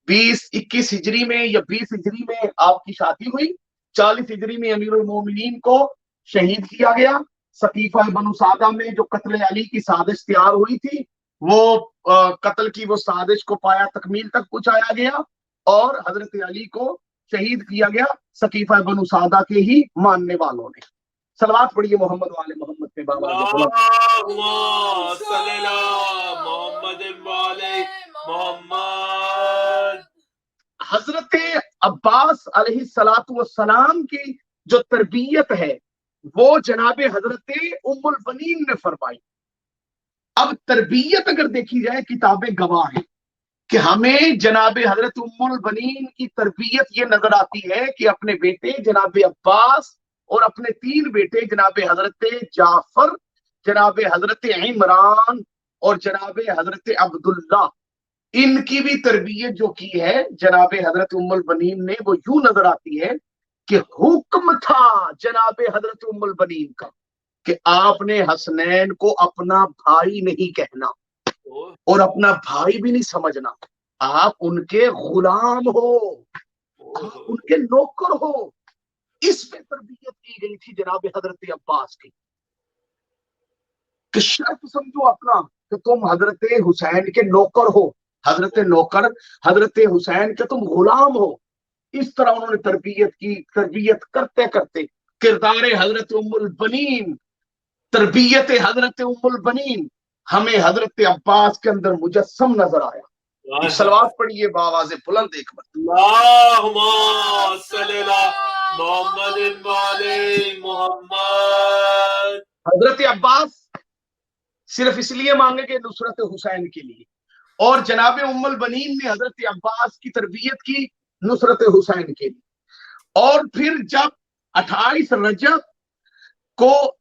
21 ہجری میں یا 20 ہجری میں آپ کی شادی ہوئی، 40 ہجری میں امیر المومنین کو شہید کیا گیا۔ سقیفہ بنو سعدہ میں جو قتل علی کی سازش تیار ہوئی تھی، وہ قتل کی وہ سازش کو پایا تکمیل تک پہنچایا گیا اور حضرت علی کو شہید کیا گیا سقیفہ بنو سعدہ کے ہی ماننے والوں نے۔ صلوات پڑھیے محمد والے محمد پہ بابا۔ اللہم صلی علی محمد وعلی محمد۔ حضرت عباس علیہ الصلوۃ والسلام کی جو تربیت ہے وہ جناب حضرت ام البنین نے فرمائی۔ اب تربیت اگر دیکھی جائے، کتابیں گواہ ہیں کہ ہمیں جناب حضرت ام البنین کی تربیت یہ نظر آتی ہے کہ اپنے بیٹے جناب عباس اور اپنے 3 بیٹے جناب حضرت جعفر، جناب حضرت عمران اور جناب حضرت عبداللہ، ان کی بھی تربیت جو کی ہے جناب حضرت ام البنین نے، وہ یوں نظر آتی ہے کہ حکم تھا جناب حضرت ام البنین کا کہ آپ نے حسنین کو اپنا بھائی نہیں کہنا اور اپنا بھائی بھی نہیں سمجھنا، آپ ان کے غلام ہو، آپ ان کے نوکر ہو۔ اس پہ تربیت کی گئی تھی جناب حضرت عباس کی کہ شرط سمجھو اپنا کہ تم حضرت حسین کے نوکر ہو، حضرت نوکر حضرت حسین کے تم غلام ہو۔ اس طرح انہوں نے تربیت کی، تربیت کرتے کرتے کردار حضرت ام البنین، تربیت حضرت ام البنین ہمیں حضرت عباس کے اندر مجسم نظر آیا۔ صلوات پڑھیے بآواز بلند ایک بار۔ اللہم صلی علی محمد وعلی محمد۔ حضرت عباس صرف اس لیے مانگے کہ نصرت حسین کے لیے، اور جناب ام البنین نے حضرت عباس کی تربیت کی نصرت حسین کے لیے۔ اور پھر جب 28 رجب کو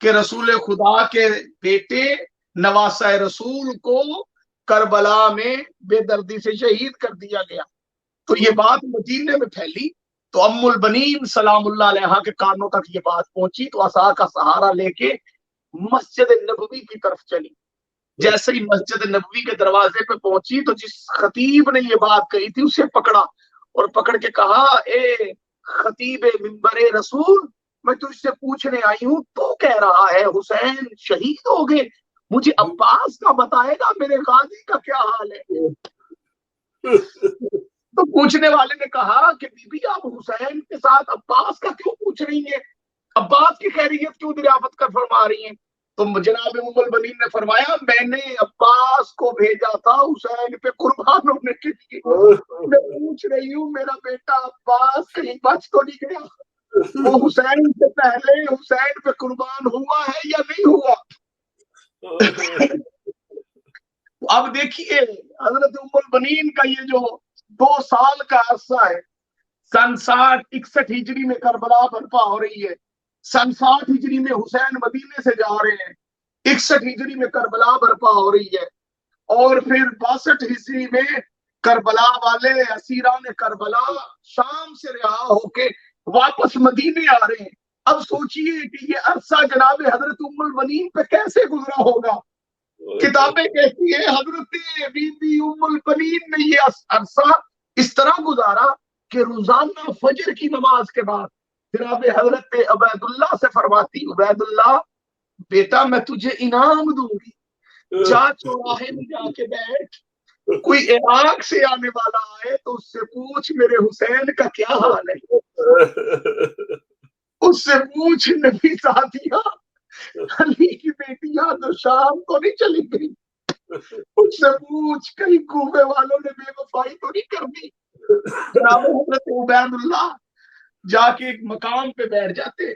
کہ رسول خدا کے بیٹے نواسہ رسول کو کربلا میں بے دردی سے شہید کر دیا گیا۔ تو یہ بات مدینے میں پھیلی تو ام البنین سلام اللہ علیہا کے کانوں تک یہ بات پہنچی تو عصا کا سہارا لے کے مسجد نبوی کی طرف چلی۔ جیسے ہی مسجد نبوی کے دروازے پہ پہنچی تو جس خطیب نے یہ بات کہی تھی اسے پکڑا اور پکڑ کے کہا، اے خطیب منبر رسول، میں تجھ سے پوچھنے آئی ہوں، تو کہہ رہا ہے حسین شہید ہو گئے، مجھے عباس کا بتائے گا، میرے غازی کا کیا حال ہے؟ تو پوچھنے والے نے کہا کہ بی بی آپ حسین کے ساتھ عباس کا کیوں پوچھ رہی ہیں، عباس کی خیریت کیوں دریافت کر فرما رہی ہیں؟ تو جناب ام البنین نے فرمایا، میں نے عباس کو بھیجا تھا حسین پہ قربان ہونے کے لیے، میں پوچھ رہی ہوں میرا بیٹا عباس کہیں بچ تو نہیں گیا، وہ حسین سے پہلے حسین پہ قربان ہوا ہے یا نہیں ہوا؟ اب دیکھیے حضرت ام البنین کا یہ جو 2 سال کا عرصہ ہے، سن 61 ہجری میں کربلا برپا ہو رہی ہے، سن 60 ہجری میں حسین مدینے سے جا رہے ہیں، 61 ہجری میں کربلا برپا ہو رہی ہے، اور پھر 62 ہجری میں کربلا والے اسیران کربلا شام سے رہا ہو کے واپس مدینے آ رہے ہیں۔ اب سوچئے کہ یہ عرصہ جناب حضرت ام البنین پہ کیسے گزرا ہوگا۔ کتابیں کہتی ہیں حضرت بی بی ام البنین نے یہ عرصہ اس طرح گزارا کہ روزانہ فجر کی نماز کے بعد جناب حضرت عبید اللہ سے فرماتی، عبید اللہ بیٹا میں تجھے انعام دوں گی، جا چوراہے میں جا کے بیٹھ، کوئی عراق سے آنے والا آئے تو اس سے پوچھ میرے حسین کا کیا حال ہے، اس سے پوچھ نبی ساتھیاں علی کی بیٹیاں تو شام کو نہیں چلی گئی، اس سے پوچھ کہیں کوفے والوں نے بے وفائی تو نہیں کر دی۔ جناب حضرت عبید اللہ جا کے ایک مقام پہ بیٹھ جاتے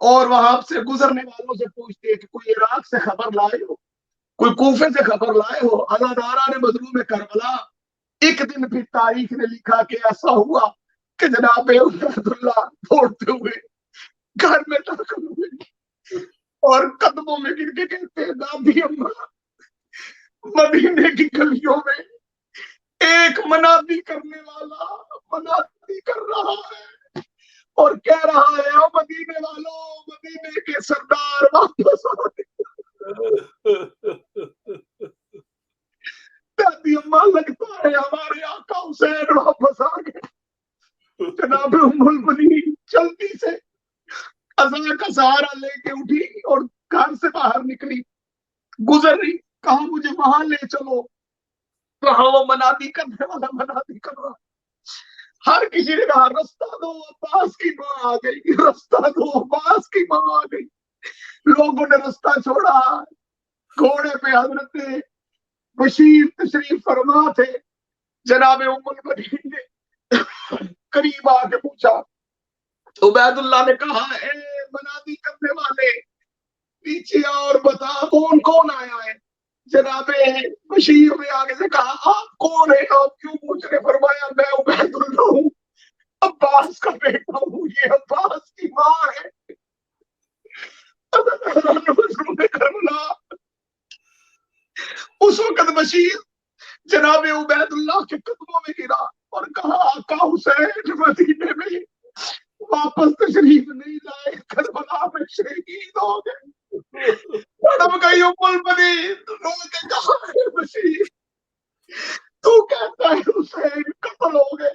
اور وہاں سے گزرنے والوں سے پوچھتے کہ کوئی عراق سے خبر لائے ہو، کوئی کوفے سے خبر لائے ہو، ازادارہ نے مظلوم کربلا۔ ایک دن پھر تاریخ نے لکھا کہ ایسا ہوا کہ جناب عبید اللہ دوڑتے ہوئے گھر میں داخل ہوئے اور قدموں میں گر کے کہتے ہیں، دادی اماں مدینے کی گلیوں میں ایک منادی کرنے والا منادی کر رہا ہے اور کہہ رہا ہے، او مدینے والوں، مدینے کے سردار واپس آئے۔ دادی اماں لگتا ہے ہمارے آقا حسین واپس آ گئے۔ جناب ام البنین جلدی سے عزا کا سہارا لے کے اٹھی اور گھر سے باہر نکلی، گزر رہی، کہا مجھے وہاں لے چلو، کہا وہ منادی کرنے والا منادی کر رہا۔ ہر کسی نے کہا رستہ دو، عباس کی ماں آ گئی، رستہ دو، عباس کی ماں آ گئی۔ لوگوں نے رستہ چھوڑا، گھوڑے پہ حضرت بشیر تشریف فرما تھے۔ جناب ام البنین نے قریب آ کے پوچھا، عبید اللہ نے کہا، اے منادی کرنے والے پیچھے اور بتا کون کون آیا ہے؟ جناب بشیر نے آگے سے کہا، آپ کون ہیں، آپ کیوں پوچھ رہے؟ فرمایا میں عبید اللہ ہوں، عباس کا بیٹا ہوں، یہ عباس کی ماں ہے۔ اس وقت بشیر جناب عبید اللہ کے قدموں میں گرا اور کہا، آقا حسین مدینے میں واپس تشریف نہیں لائے، کربلا میں شہید ہو گئے۔ تڑپ گئی ام البنین، رو کے کہا، ہے بشیر تو کہتا ہے حسین قتل ہو گئے،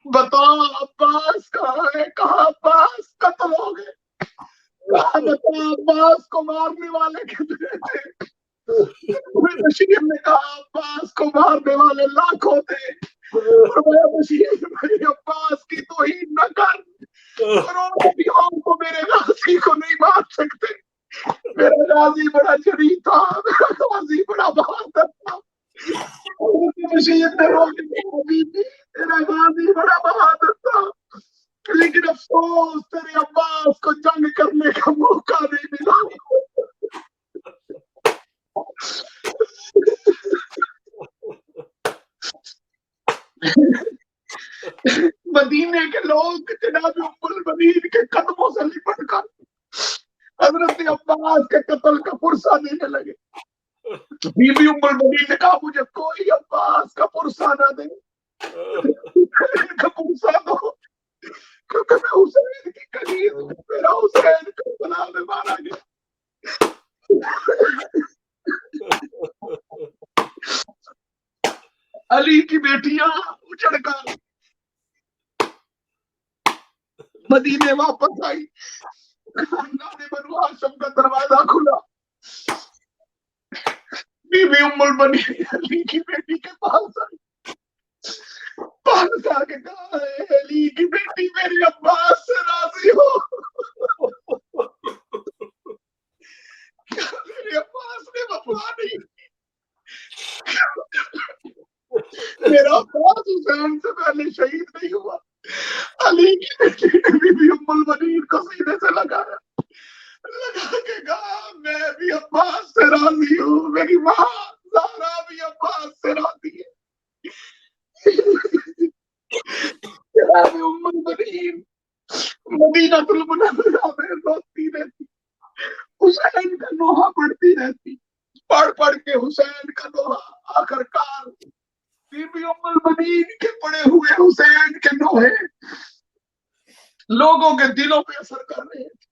بتا عباس کہاں ہے؟ کہا عباس قتل ہو گئے۔ کہا بتا عباس کو مارنے والے کتنے تھے؟ بشیر نے کہا عباس کو مارنے والے لاکھوں تھے۔ فرمایا بشیر میرے عباس کی توہین نہ کر، کروڑوں بیووں کو میرے غازی کو نہیں مار سکتے، میرا غازی بڑا شریف تھا، میرا غازی بڑا بہادر تھا۔ بشیر نے رو کے کہا، بی بی تیرا غازی بڑا بہادر تھا، لیکن افسوس تیرے عباس کو جنگ کرنے کا موقع نہیں ملا۔ مدینے کے لوگ جناب ام البنین کے قدموں سے لپٹ کر حضرت عباس کے قتل کا پرسہ دینے لگے. بی بی ام المؤمنین نے کہا مجھے کوئی عباس کا پرسہ نہ دے, کا پرسہ دو, کیونکہ میں حسین کی کنیز ہوں, میرا حسین کربلا میں مارا گیا. علی کی بیٹیاں اچڑ کر مدینے واپس آئی. خاندان بنو ہاشم کا دروازہ کھلا. بی بی ام المؤمنین علی کی بیٹی کے پاس آئی. پاس آ کے کہا ہے علی کی بیٹی میرے عباس سے راضی ہو. میرے عباس نے وفا نہیں, میرا عباس حسین سے پہلے شہید نہیں ہوا. علی کی بیٹی نے بی بی ام المؤمنین کو سینے سے لگایا, لگا کے کہا میں بھی عباس سے راضی ہوں, میری ماں زہرا بھی عباس سے راضی ہے. جناب ام المؤمنین مدینہ المنورہ میں روتی رہتی, حسین کا نوحہ پڑھتی رہتی, پڑھ پڑھ کے حسین کا نوحہ. آخر کار بی بی ام المؤمنین کے پڑے ہوئے حسین کے نوحے لوگوں کے دلوں پہ اثر کر رہے تھے.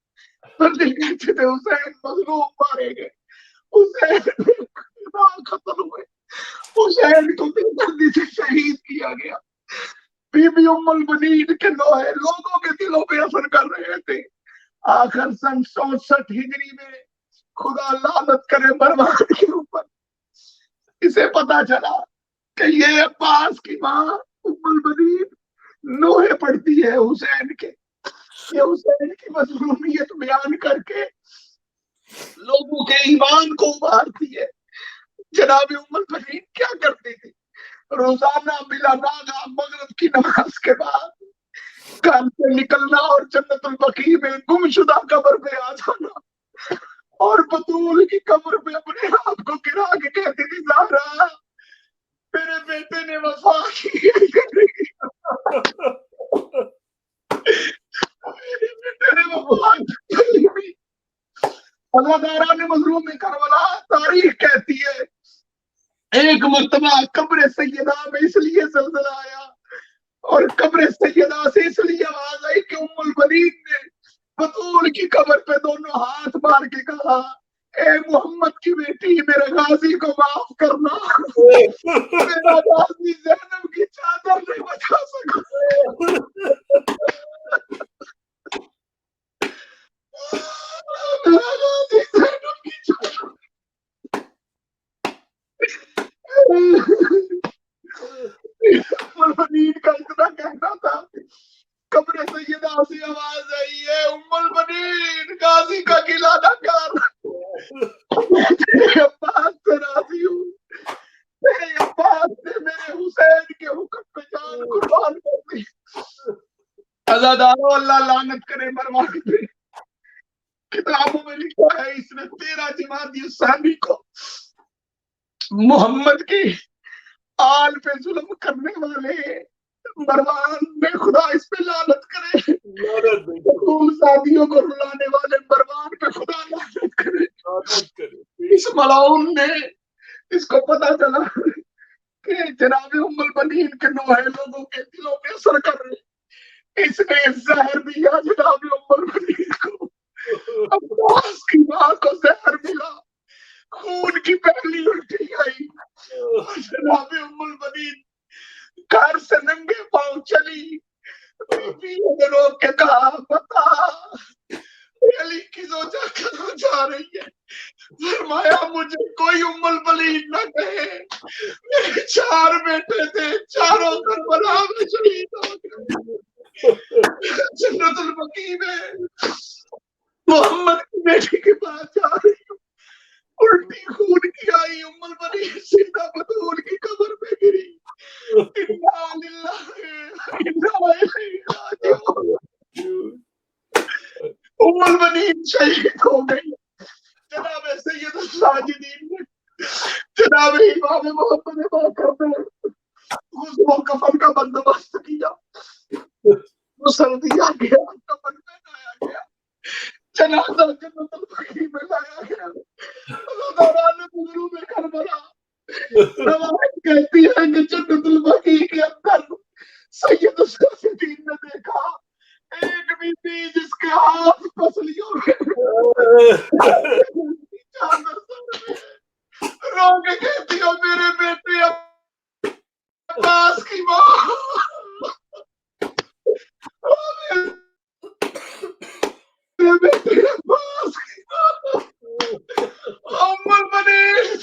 دل کہتے تھے حسین مظلوم مارے گئے, حسین قتل ہوئے, حسین کو بے دردی سے شہید کیا گیا. بی بی ام المؤمنین کے نوحے لوگوں کے دلوں پہ اثر کر رہے تھے. آخر سن 64 ہجری میں خدا لعنت کرے مروان کے اوپر, اسے پتا چلا کہ یہ عباس کی ماں ام المؤمنین نوحے پڑھتی ہے حسین کے. یہ حسین کی مظلومیت بیان کر کے لوگوں کے ایمان کو ابھارتی ہے. جناب ام المؤمنین کیا کرتی تھی؟ روزانہ بلا ناغہ مغرب کی نماز کے بعد گھر سے نکلنا اور جنت البقیع میں گم شدہ قبر پہ آ جانا, اور بطول کی قبر پہ اپنے آپ کو گرا کے کہتی تھی زہرا میرے بیٹے نے وفا کی ہے. میرے بیٹے نے وفا کی. اداکارہ نے مظلوم کربلا تاریخ کہتی ہے ایک مرتبہ قبر سیدہ میں اس لیے زلزلہ آیا اور قبر سیدہ سے اس لیے آواز آئی کہ ام المؤمنین نے بطول کی قبر پہ دونوں ہاتھ مار کے کہا اے محمد کی بیٹی میرے غازی کو معاف کرنا, میرا غازی زینب کی چادر نہیں بچا سکا. میرا غازی زینب کی چادر. المؤمنین کا اتنا کہنا تھا. قبر سیدہ سے آواز آئی ہے ام المؤمنین غازی کا گلہ نہ کر, میرے عباس سے راضی ہوں, میرے عباس نے میرے حسین کے حکم پہ جان قربان کر دی. عزادارو اللہ لعنت کرے مروان پہ. کتابوں میں لکھا ہے اس نے 13 جمادی الثانی کو محمد کی آل پہ ظلم کرنے والے مروان میں خدا اس پہ لعنت کرے, شادیوں کو رلانے والے مروان پہ خدا لعنت کرے. اس ملعون نے اس کو پتا چلا کہ جناب ام المؤمنین کے نوحے لوگوں کے دلوں پہ اثر کر رہے, اس نے زہر دیا جناب ام المؤمنین کو. عباس کی ماں کو زہر ملا, خون کی پہلی الٹی آئی. جناب ام المؤمنین گھر سے ننگے پاؤں چلی. بی نے روک کے کہا بتا علی کی زوجہ کہاں جا رہی ہے؟ فرمایا مجھے کوئی ام المؤمنین نہ کہے, میرے 4 بیٹے تھے, چاروں کربلا میں شہید ہو گئے. جنت البقیع میں محمد کی بیٹی کے پاس جا رہی ہوں, الٹی خون کی آئی. ام المؤمنین سیدھا بطول کی قبر پہ گری. انا للہ انا الیہ راجعون. ام المؤمنین شہید ہو گئی. جناب سید الساجدین نے جناب امام محمد باقر نے غسل و کفن کا بندوبست کیا, غسل دیا گیا, کفن پہنایا گیا. جناب لہذا جنت البقیع میں لایا گیا۔ دوران گزروں میں کربلا روایت کہتی ہے کہ جنت البقیع کے اندر سید الصدیقین نے دیکھا ایک بی بی جس کے ہاتھ پسلیوں میں چادر سر میں رو کے کہتی ہو میرے بیٹے عباس کی ماں، میرے بیٹے عباس کی ماں، ام المنین